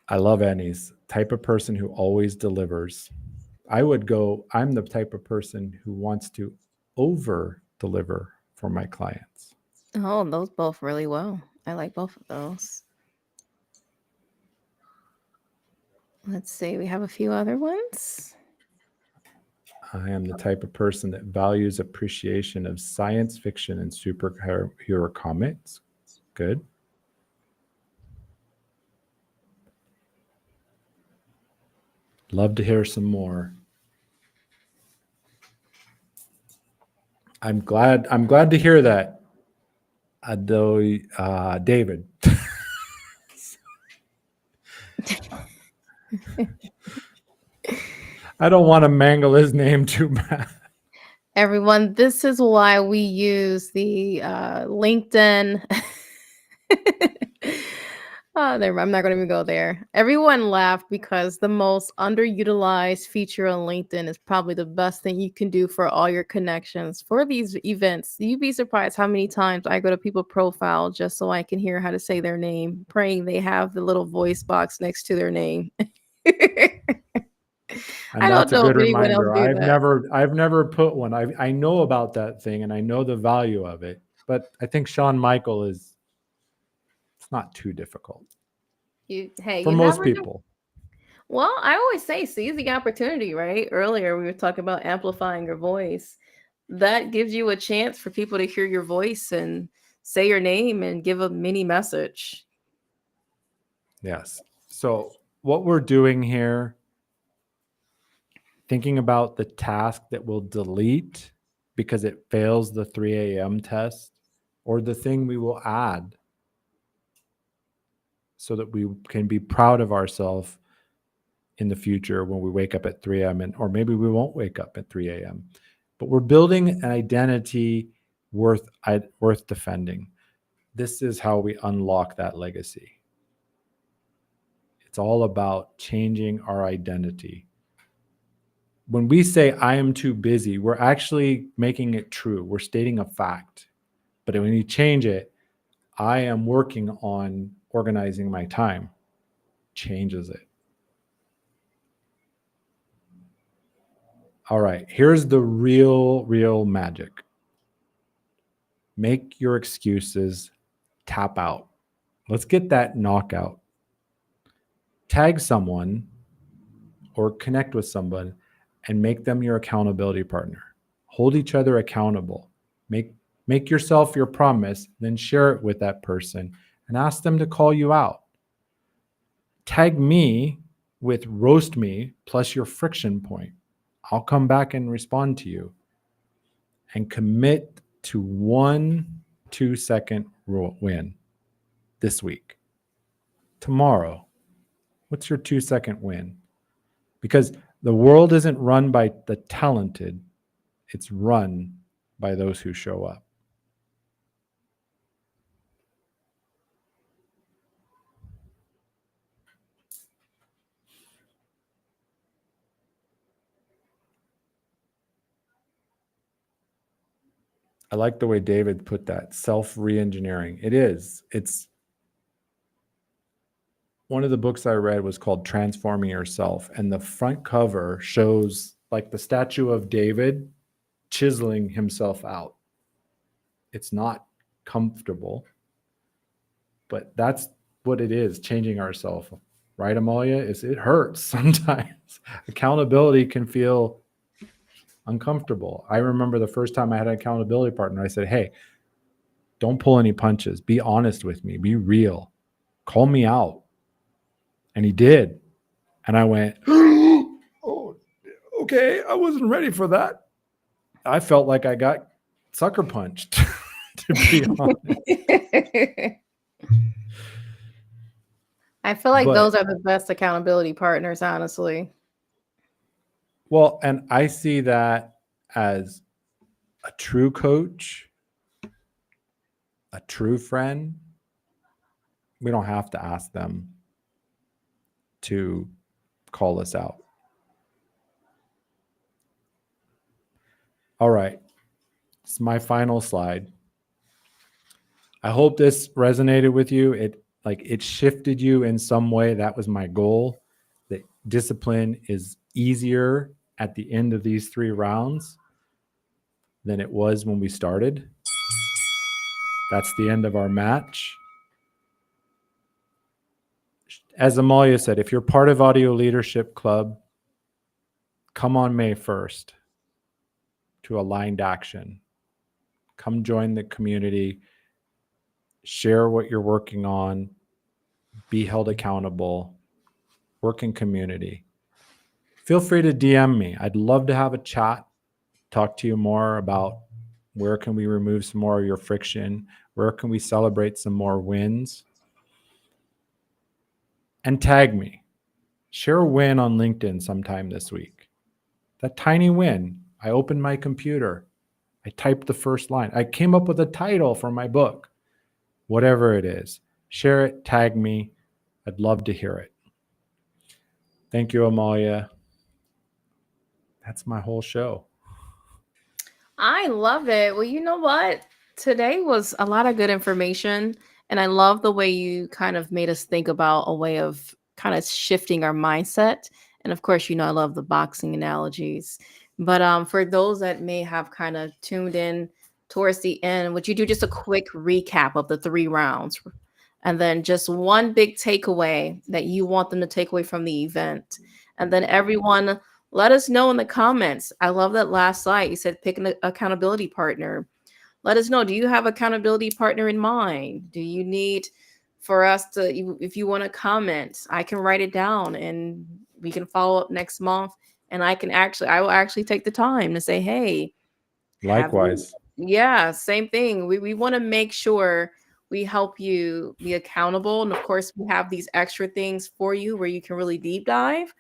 I love Annie's type of person who always delivers. I'm the type of person who wants to over deliver for my clients. Oh, those both really well. I like both of those. Let's see. We have a few other ones. I am the type of person that values appreciation of science fiction and superhero comics. Good. Love to hear some more. I'm glad to hear that. David. I don't want to mangle his name too bad. Everyone, this is why we use the LinkedIn. I'm not going to even go there. Everyone laughed because the most underutilized feature on LinkedIn is probably the best thing you can do for all your connections for these events. You'd be surprised how many times I go to people's profile just so I can hear how to say their name, praying they have the little voice box next to their name. And I don't that's a know good if anyone else reminder. do that. I've never put one. I know about that thing and I know the value of it, but I think Shawn Michael it's not too difficult Hey, for you most never know. people. Well, I always say seize the opportunity, right? Earlier, we were talking about amplifying your voice. That gives you a chance for people to hear your voice and say your name and give a mini message. Yes. So what we're doing here, thinking about the task that will delete because it fails the 3 a.m. test, or the thing we will add so that we can be proud of ourselves in the future when we wake up at 3 a.m. Or maybe we won't wake up at 3 a.m. But we're building an identity worth defending. This is how we unlock that legacy. It's all about changing our identity. When we say I am too busy, we're actually making it true. We're stating a fact. But when you change it, I am working on organizing my time, changes it. All right, here's the real magic. Make your excuses, tap out. Let's get that knockout. Tag someone or connect with someone and make them your accountability partner. Hold each other accountable. Make yourself your promise, then share it with that person and ask them to call you out. Tag me with roast me plus your friction point. I'll come back and respond to you. And commit to 1 2-second win this week. Tomorrow, what's your 2-second win? Because the world isn't run by the talented, it's run by those who show up. I like the way David put that, self-re-engineering. It's one of the books I read was called Transforming Yourself, and the front cover shows like the statue of David chiseling himself out. It's not comfortable, but that's what it is, changing ourselves. Right, Amalia? It hurts sometimes. Accountability can feel uncomfortable. I remember the first time I had an accountability partner, I said, hey, don't pull any punches. Be honest with me. Be real. Call me out. And he did. And I went, oh, okay. I wasn't ready for that. I felt like I got sucker punched, to be honest. I feel like But- those are the best accountability partners, honestly. Well, and I see that as a true coach, a true friend. We don't have to ask them to call us out. All right. It's my final slide. I hope this resonated with you. It shifted you in some way. That was my goal. That discipline is easier at the end of these 3 rounds than it was when we started. That's the end of our match. As Amalia said, if you're part of Audio Leadership Club, come on May 1st to Aligned Action. Come join the community. Share what you're working on. Be held accountable. Work in community. Feel free to DM me. I'd love to have a chat, talk to you more about where can we remove some more of your friction, where can we celebrate some more wins, and tag me. Share a win on LinkedIn sometime this week. That tiny win. I opened my computer. I typed the first line. I came up with a title for my book. Whatever it is, share it, tag me. I'd love to hear it. Thank you, Amalia. That's my whole show. I love it. Well, you know what? Today was a lot of good information. And I love the way you kind of made us think about a way of kind of shifting our mindset. And of course, I love the boxing analogies. But for those that may have kind of tuned in towards the end, would you do just a quick recap of the 3 rounds? And then just one big takeaway that you want them to take away from the event. And then everyone, let us know in the comments. I love that last slide. You said pick an accountability partner. Let us know. Do you have accountability partner in mind? Do you need for us to, if you want to comment, I can write it down and we can follow up next month. And I will actually take the time to say, hey, Likewise. yeah, same thing. We want to make sure we help you be accountable. And of course, we have these extra things for you where you can really deep dive.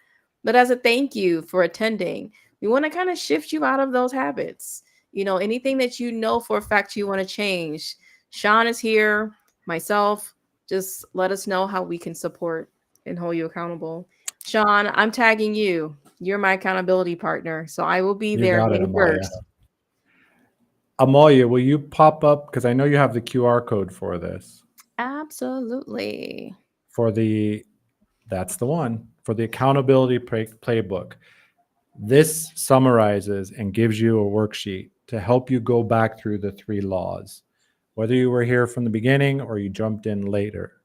But as a thank you for attending, we want to kind of shift you out of those habits. Anything that for a fact you want to change. Shawn is here, myself. Just let us know how we can support and hold you accountable. Shawn, I'm tagging you. You're my accountability partner. So I will be You there got it, May Amalia. 1st. Amalia, will you pop up? Because I know you have the QR code for this. Absolutely. That's the one, for the accountability playbook. This summarizes and gives you a worksheet to help you go back through the 3 laws, whether you were here from the beginning or you jumped in later.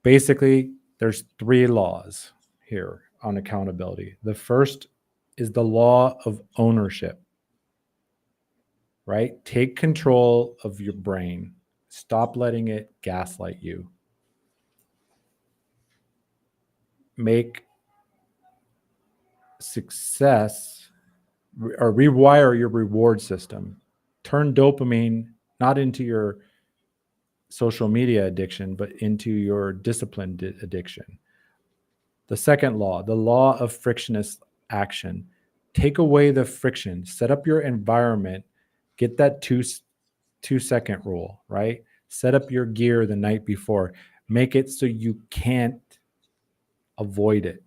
Basically, there's 3 laws here on accountability. The first is the law of ownership, right? Take control of your brain. Stop letting it gaslight you. Make success or rewire your reward system. Turn dopamine not into your social media addiction, but into your discipline addiction. The second law, the law of frictionless action. Take away the friction, set up your environment, get that 2-second rule, right? Set up your gear the night before. Make it so you can't avoid it.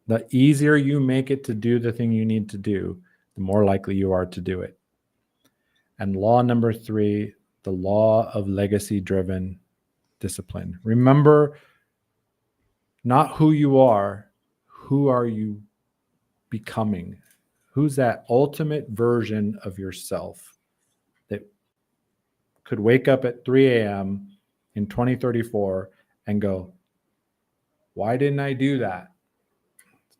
The easier you make it to do the thing you need to do, the more likely you are to do it. And law number 3, the law of legacy-driven discipline. Remember, not who you are, who are you becoming? Who's that ultimate version of yourself that could wake up at 3 a.m. in 2034 and go, why didn't I do that?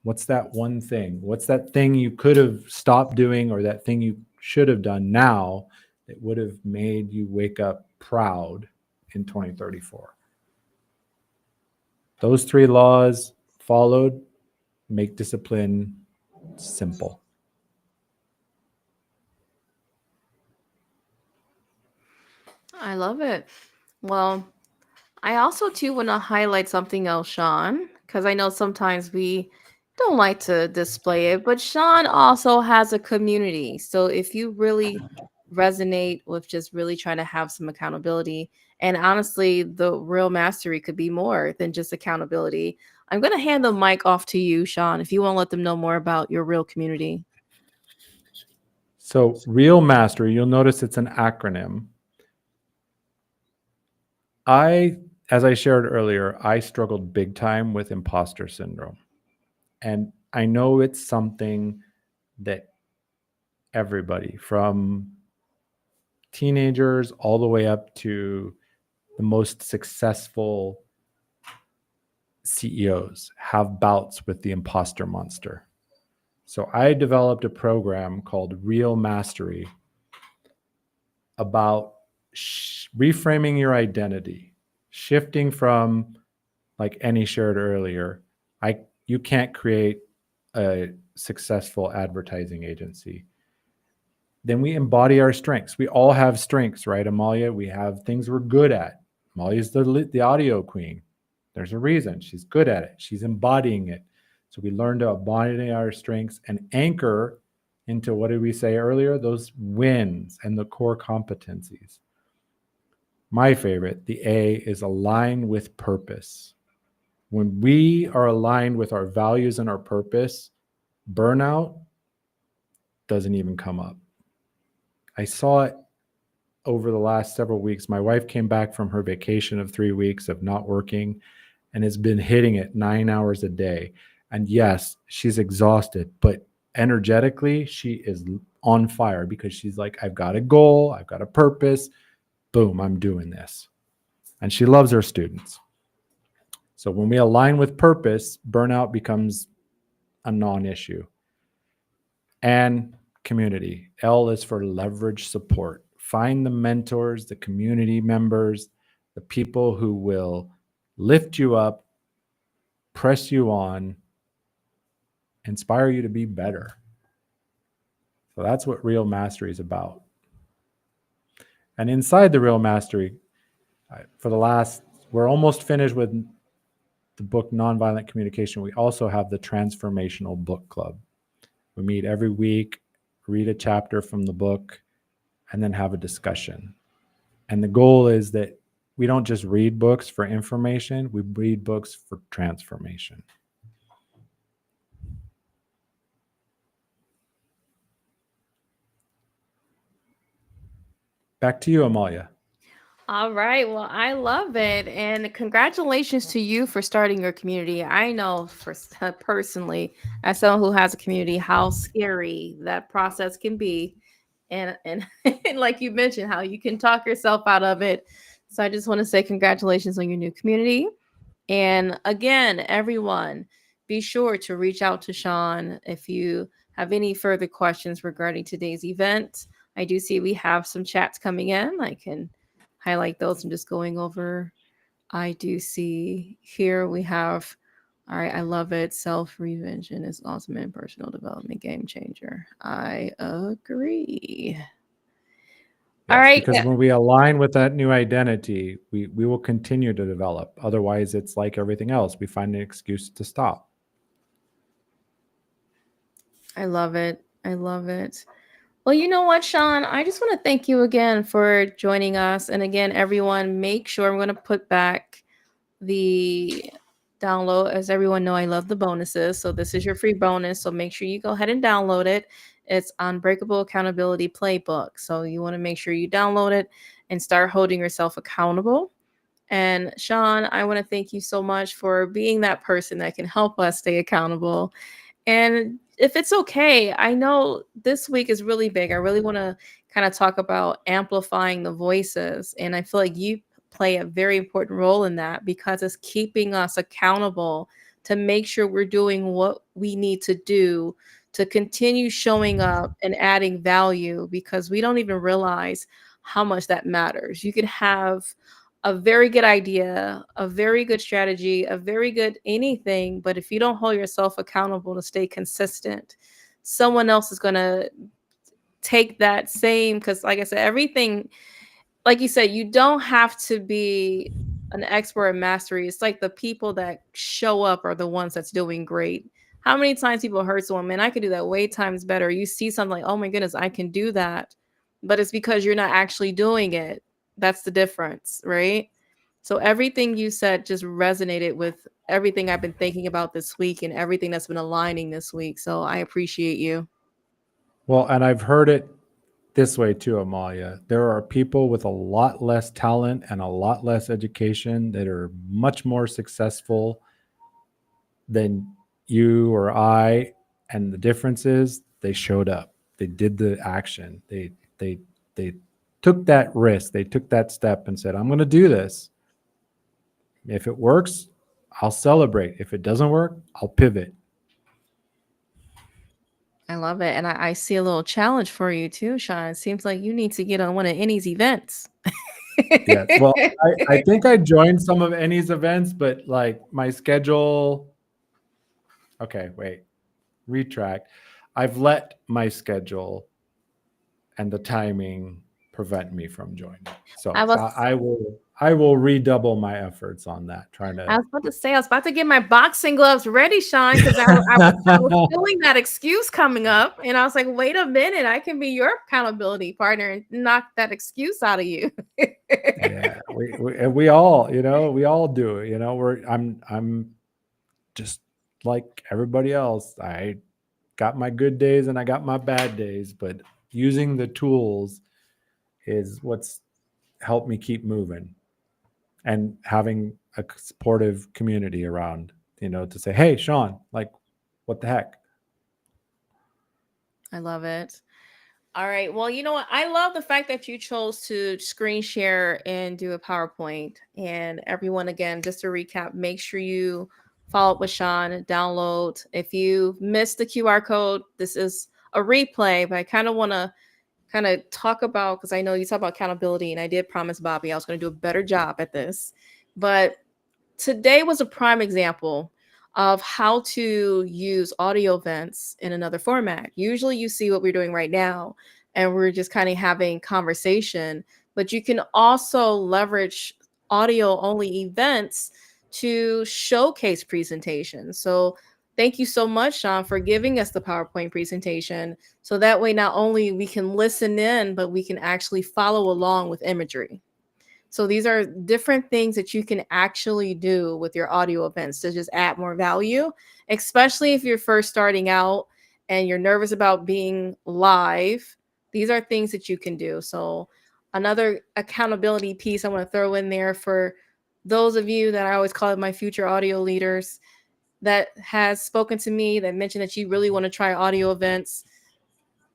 What's that one thing? What's that thing you could have stopped doing or that thing you should have done now that would have made you wake up proud in 2034? Those 3 laws followed make discipline simple. I love it. Well, I also too want to highlight something else, Sean, because I know sometimes we don't like to display it, but Sean also has a community. So if you really resonate with just really trying to have some accountability, and honestly, the real mastery could be more than just accountability. I'm going to hand the mic off to you, Sean, if you want to let them know more about your real community. So, real mastery, you'll notice it's an acronym. As I shared earlier, I struggled big time with imposter syndrome. And I know it's something that everybody from teenagers all the way up to the most successful CEOs have bouts with the imposter monster. So I developed a program called Real Mastery about reframing your identity, shifting from, like Annie shared earlier, you can't create a successful advertising agency. Then we embody our strengths. We all have strengths, right, Amalia? We have things we're good at. Amalia's the audio queen. There's a reason. She's good at it. She's embodying it. So we learn to embody our strengths and anchor into, what did we say earlier? Those wins and the core competencies. My favorite, the A, is align with purpose. When we are aligned with our values and our purpose, burnout doesn't even come up. I saw it over the last several weeks. My wife came back from her vacation of 3 weeks of not working and has been hitting it 9 hours a day. And yes, she's exhausted, but energetically, she is on fire because she's like, I've got a goal, I've got a purpose. Boom, I'm doing this. And she loves her students. So when we align with purpose, burnout becomes a non-issue. And community. L is for leverage support. Find the mentors, the community members, the people who will lift you up, press you on, inspire you to be better. So that's what real mastery is about. And inside the real mastery, we're almost finished with the book Nonviolent Communication. We also have the Transformational Book Club. We meet every week, read a chapter from the book, and then have a discussion. And the goal is that we don't just read books for information, we read books for transformation. Back to you, Amalia. All right. Well, I love it. And congratulations to you for starting your community. I know personally, as someone who has a community, how scary that process can be. And and like you mentioned, how you can talk yourself out of it. So I just want to say congratulations on your new community. And again, everyone, be sure to reach out to Shawn if you have any further questions regarding today's event. I do see we have some chats coming in. I can highlight those. I'm just going over. I do see here we have, all right, I love it. Self reinvention is ultimate personal development game changer. I agree. All Yes, right. because when we align with that new identity, we will continue to develop. Otherwise, it's like everything else. We find an excuse to stop. I love it. I love it. Well, you know what, Shawn? I just want to thank you again for joining us. And again, everyone, make sure I'm going to put back the download. As everyone know, I love the bonuses. So this is your free bonus. So make sure you go ahead and download it. It's Unbreakable Accountability Playbook. So you want to make sure you download it and start holding yourself accountable. And Shawn, I want to thank you so much for being that person that can help us stay accountable. And if it's okay, I know this week is really big. I really want to kind of talk about amplifying the voices. And I feel like you play a very important role in that because it's keeping us accountable to make sure we're doing what we need to do to continue showing up and adding value, because we don't even realize how much that matters. You can have a very good idea, a very good strategy, a very good anything, but if you don't hold yourself accountable to stay consistent, someone else is going to take that same, because like I said, everything, like you said, you don't have to be an expert in mastery. It's like the people that show up are the ones that's doing great. How many times people heard someone, man, I could do that way times better. You see something like, oh my goodness, I can do that. But it's because you're not actually doing it. That's the difference, right? So everything you said just resonated with everything I've been thinking about this week and everything that's been aligning this week. So I appreciate you. Well, and I've heard it this way too, Amalia. There are people with a lot less talent and a lot less education that are much more successful than you or I. And the difference is they showed up. They did the action. They took that risk. They took that step and said, I'm going to do this. If it works, I'll celebrate. If it doesn't work, I'll pivot. I love it. And I see a little challenge for you too, Shawn. It seems like you need to get on one of Annie's events. Yeah. Well, I think I joined some of Annie's events, but like my schedule. Okay, wait. Retract. I've let my schedule and the timing prevent me from joining. So I was I will redouble my efforts on that. Trying I to. was about to say, I was about to get my boxing gloves ready, Shawn, because I was feeling that excuse coming up. And I was like, wait a minute, I can be your accountability partner and knock that excuse out of you. Yeah, we all, we all do it. I'm just like everybody else. I got my good days and I got my bad days, but using the tools is what's helped me keep moving, and having a supportive community around, to say, hey, Shawn, like, what the heck? I love it. All right. Well, you know what? I love the fact that you chose to screen share and do a PowerPoint. And everyone, again, just to recap, make sure you follow up with Shawn, download. If you missed the QR code, this is a replay, but I kind of want to kind of talk about, because I know you talk about accountability, and I did promise Bobby I was going to do a better job at this. But today was a prime example of how to use audio events in another format. Usually you see what we're doing right now, and we're just kind of having conversation, but you can also leverage audio only events to showcase presentations. So thank you so much, Shawn, for giving us the PowerPoint presentation. So that way, not only we can listen in, but we can actually follow along with imagery. So these are different things that you can actually do with your audio events to just add more value, especially if you're first starting out and you're nervous about being live. These are things that you can do. So another accountability piece I want to throw in there for those of you that I always call it my future audio leaders that has spoken to me that mentioned that you really want to try audio events.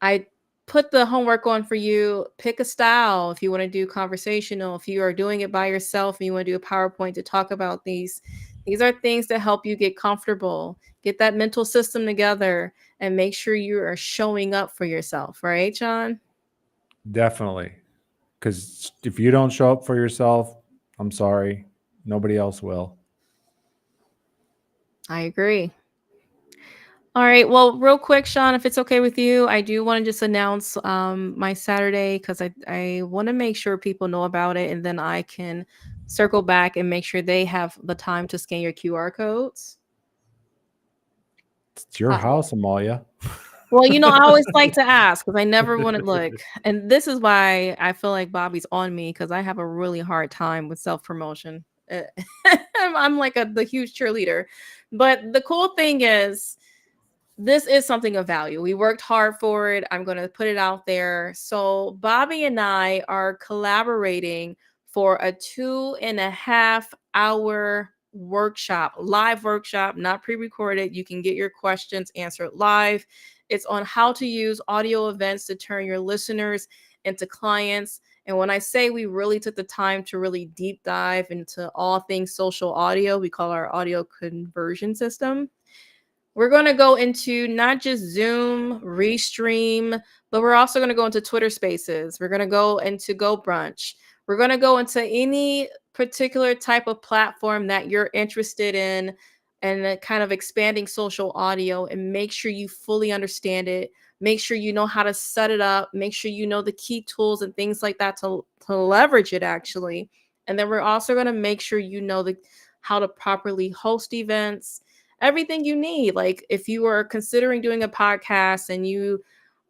I put the homework on for you. Pick a style if you want to do conversational, if you are doing it by yourself and you want to do a PowerPoint to talk about these. These are things that help you get comfortable, get that mental system together, and make sure you are showing up for yourself, right, Shawn? Definitely. Because if you don't show up for yourself, I'm sorry, nobody else will. I agree. All right. Well, real quick, Shawn, if it's okay with you, I do want to just announce my Saturday, because I want to make sure people know about it, and then I can circle back and make sure they have the time to scan your QR codes. It's your house, Amalia. Well, I always like to ask because I never want to look. And this is why I feel like Bobby's on me, because I have a really hard time with self-promotion. I'm like the huge cheerleader. But the cool thing is, this is something of value. We worked hard for it. I'm going to put it out there. So Bobby and I are collaborating for a 2.5 hour workshop, live workshop, not pre-recorded. You can get your questions answered live. It's on how to use audio events to turn your listeners into clients And when I say we really took the time to really deep dive into all things social audio, we call our audio conversion system. We're going to go into not just Zoom, Restream, but we're also going to go into Twitter Spaces. We're going to go into Go Brunch. We're going to go into any particular type of platform that you're interested in and kind of expanding social audio, and make sure you fully understand it. Make sure you know how to set it up. Make sure you know the key tools and things like that to leverage it actually. And then we're also going to make sure you know how to properly host events, everything you need. Like if you are considering doing a podcast and you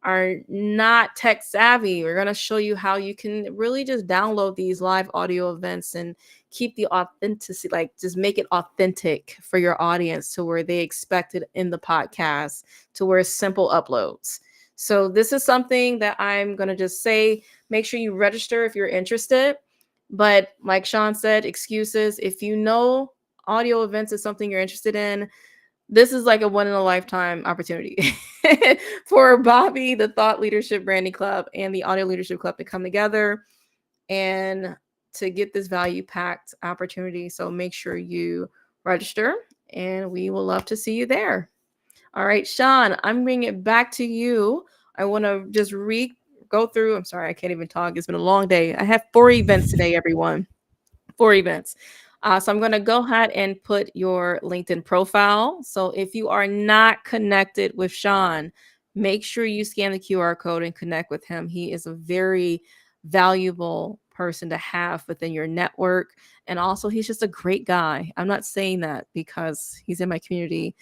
are not tech savvy, we're going to show you how you can really just download these live audio events and keep the authenticity, like just make it authentic for your audience to where they expect it in the podcast, to where it's simple uploads. So this is something that I'm going to just say, make sure you register if you're interested. But like Shawn said, excuses. If you know audio events is something you're interested in, this is like a one in a lifetime opportunity for Bobby, the Thought Leadership Branding Club, and the Audio Leadership Club to come together and to get this value packed opportunity. So make sure you register, and we will love to see you there. All right, Shawn, I'm bringing it back to you. I want to just go through. I'm sorry, I can't even talk. It's been a long day. I have 4 events today, everyone. 4 events. So I'm going to go ahead and put your LinkedIn profile. So if you are not connected with Shawn, make sure you scan the QR code and connect with him. He is a very valuable person to have within your network. And also, he's just a great guy. I'm not saying that because he's in my community.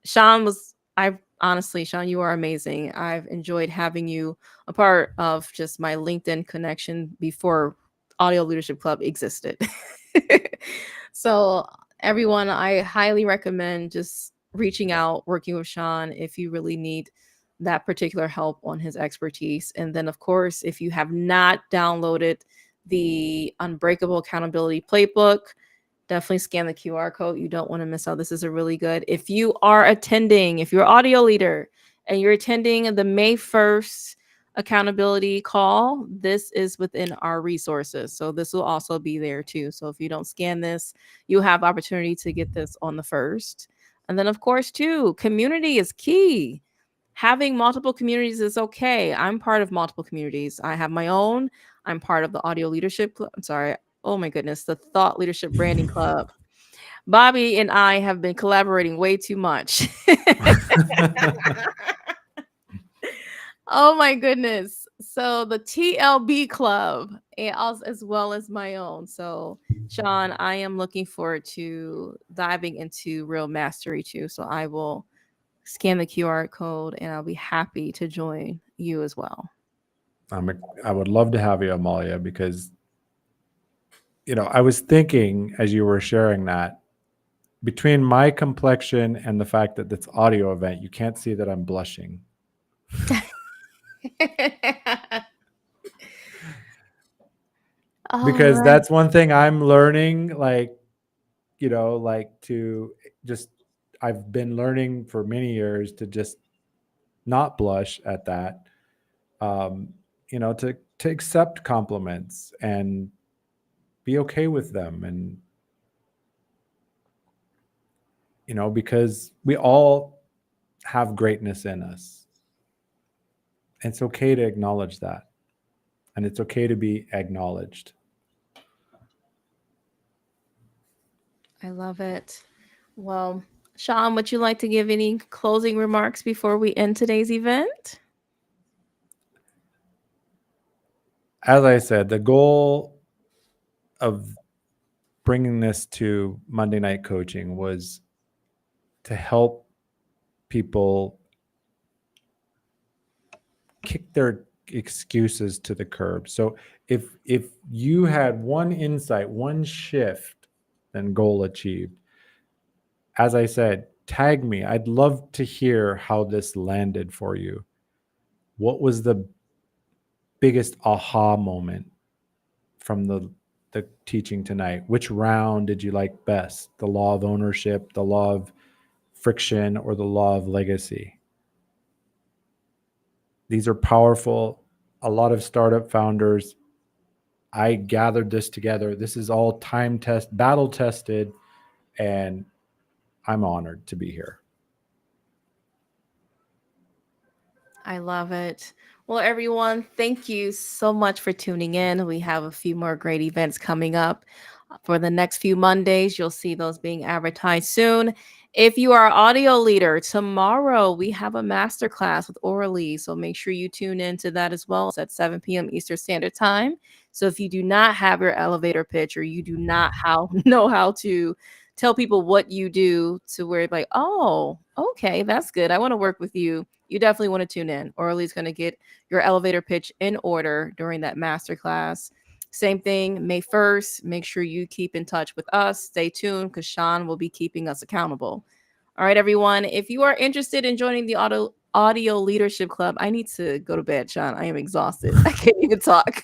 Shawn, you are amazing. I've enjoyed having you a part of just my LinkedIn connection before Audio Leadership Club existed. So everyone, I highly recommend just reaching out, working with Shawn if you really need that particular help on his expertise. And then, of course, if you have not downloaded the Unbreakable Accountability Playbook, definitely scan the QR code. You don't want to miss out. This is a really good. If you're an audio leader and you're attending the May 1st accountability call, this is within our resources. So this will also be there too. So if you don't scan this, you have opportunity to get this on the 1st. And then of course too, community is key. Having multiple communities is okay. I'm part of multiple communities. I have my own. I'm part of the Audio Leadership Club. I'm sorry. Oh my goodness, the Thought Leadership Branding Club. Bobby and I have been collaborating way too much. Oh my goodness. So the TLB Club, as well as my own. So Shawn, I am looking forward to diving into real mastery too. So I will scan the QR code and I'll be happy to join you as well. I would love to have you, Amalia, because I was thinking as you were sharing that, between my complexion and the fact that it's audio event, you can't see that I'm blushing. Because that's one thing I'm learning, I've been learning for many years to just not blush at that, to accept compliments and be okay with them. And, because we all have greatness in us. It's okay to acknowledge that. And it's okay to be acknowledged. I love it. Well, Shawn, would you like to give any closing remarks before we end today's event? As I said, the goal of bringing this to Monday Night Coaching was to help people kick their excuses to the curb. So if you had one insight, one shift, then goal achieved. As I said, tag me. I'd love to hear how this landed for you. What was the biggest aha moment from the teaching tonight? Which round did you like best? The law of ownership, the law of friction, or the law of legacy? These are powerful. A lot of startup founders I gathered this together. This is all battle tested, and I'm honored to be here. I love it. Well, everyone, thank you so much for tuning in. We have a few more great events coming up for the next few Mondays. You'll see those being advertised soon. If you are an audio leader, tomorrow we have a masterclass with Orly. So make sure you tune into that as well. It's at 7 p.m. Eastern Standard Time. So if you do not have your elevator pitch or you do not know how to tell people what you do to where like, oh, okay, that's good. I want to work with you. You definitely want to tune in. Orly's going to get your elevator pitch in order during that masterclass. Same thing, May 1st. Make sure you keep in touch with us. Stay tuned because Shawn will be keeping us accountable. All right, everyone. If you are interested in joining the audio leadership club, I need to go to bed, Shawn. I am exhausted. I can't even talk.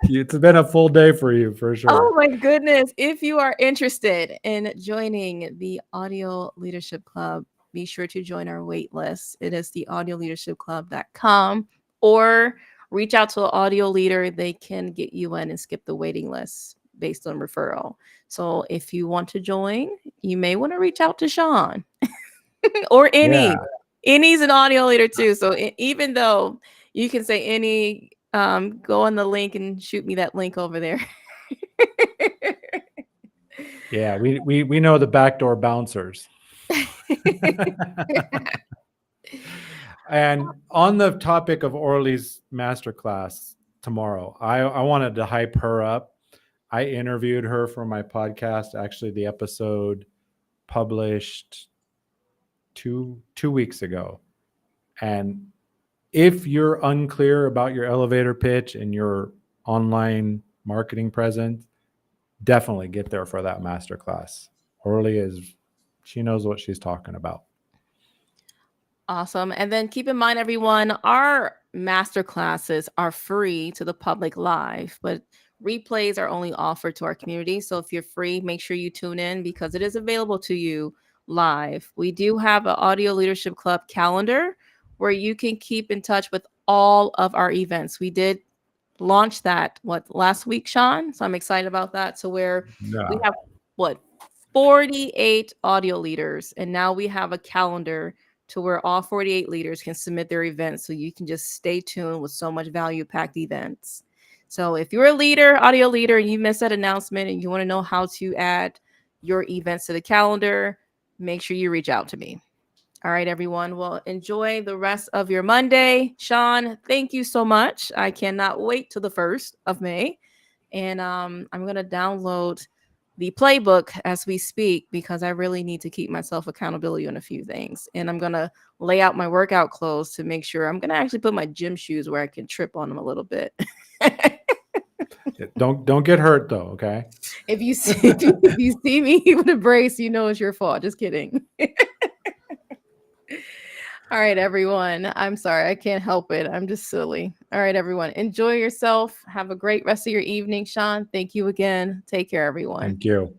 It's been a full day for you, for sure. Oh my goodness. If you are interested in joining the Audio Leadership Club, be sure to join our wait list. It is the audioleadershipclub.com, or reach out to an audio leader. They can get you in and skip the waiting list based on referral. So if you want to join, you may want to reach out to Shawn or any. Yeah. Any's an audio leader too. So even though you can say any, go on the link and shoot me that link over there. Yeah, we know the backdoor bouncers. And on the topic of Orly's masterclass tomorrow, I wanted to hype her up. I interviewed her for my podcast. Actually, the episode published two weeks ago. And if you're unclear about your elevator pitch and your online marketing presence, definitely get there for that masterclass. Orly she knows what she's talking about. Awesome. And then keep in mind, everyone, our master classes are free to the public live, but replays are only offered to our community. So if you're free, make sure you tune in because it is available to you live. We do have an Audio Leadership Club calendar where you can keep in touch with all of our events. We did launch that last week, Shawn. So I'm excited about that. So where we have 48 audio leaders, and now we have a calendar to where all 48 leaders can submit their events. So you can just stay tuned with so much value-packed events. So if you're a leader, audio leader, and you missed that announcement and you want to know how to add your events to the calendar, make sure you reach out to me. All right, everyone. Well, enjoy the rest of your Monday. Shawn, thank you so much. I cannot wait till the 1st of May. And I'm going to download the playbook as we speak because I really need to keep myself accountability on a few things. And I'm going to lay out my workout clothes to make sure I'm going to actually put my gym shoes where I can trip on them a little bit. Don't get hurt though, okay? If you see me with a brace, you know it's your fault. Just kidding. All right, everyone. I'm sorry. I can't help it. I'm just silly. All right, everyone. Enjoy yourself. Have a great rest of your evening. Shawn, thank you again. Take care, everyone. Thank you.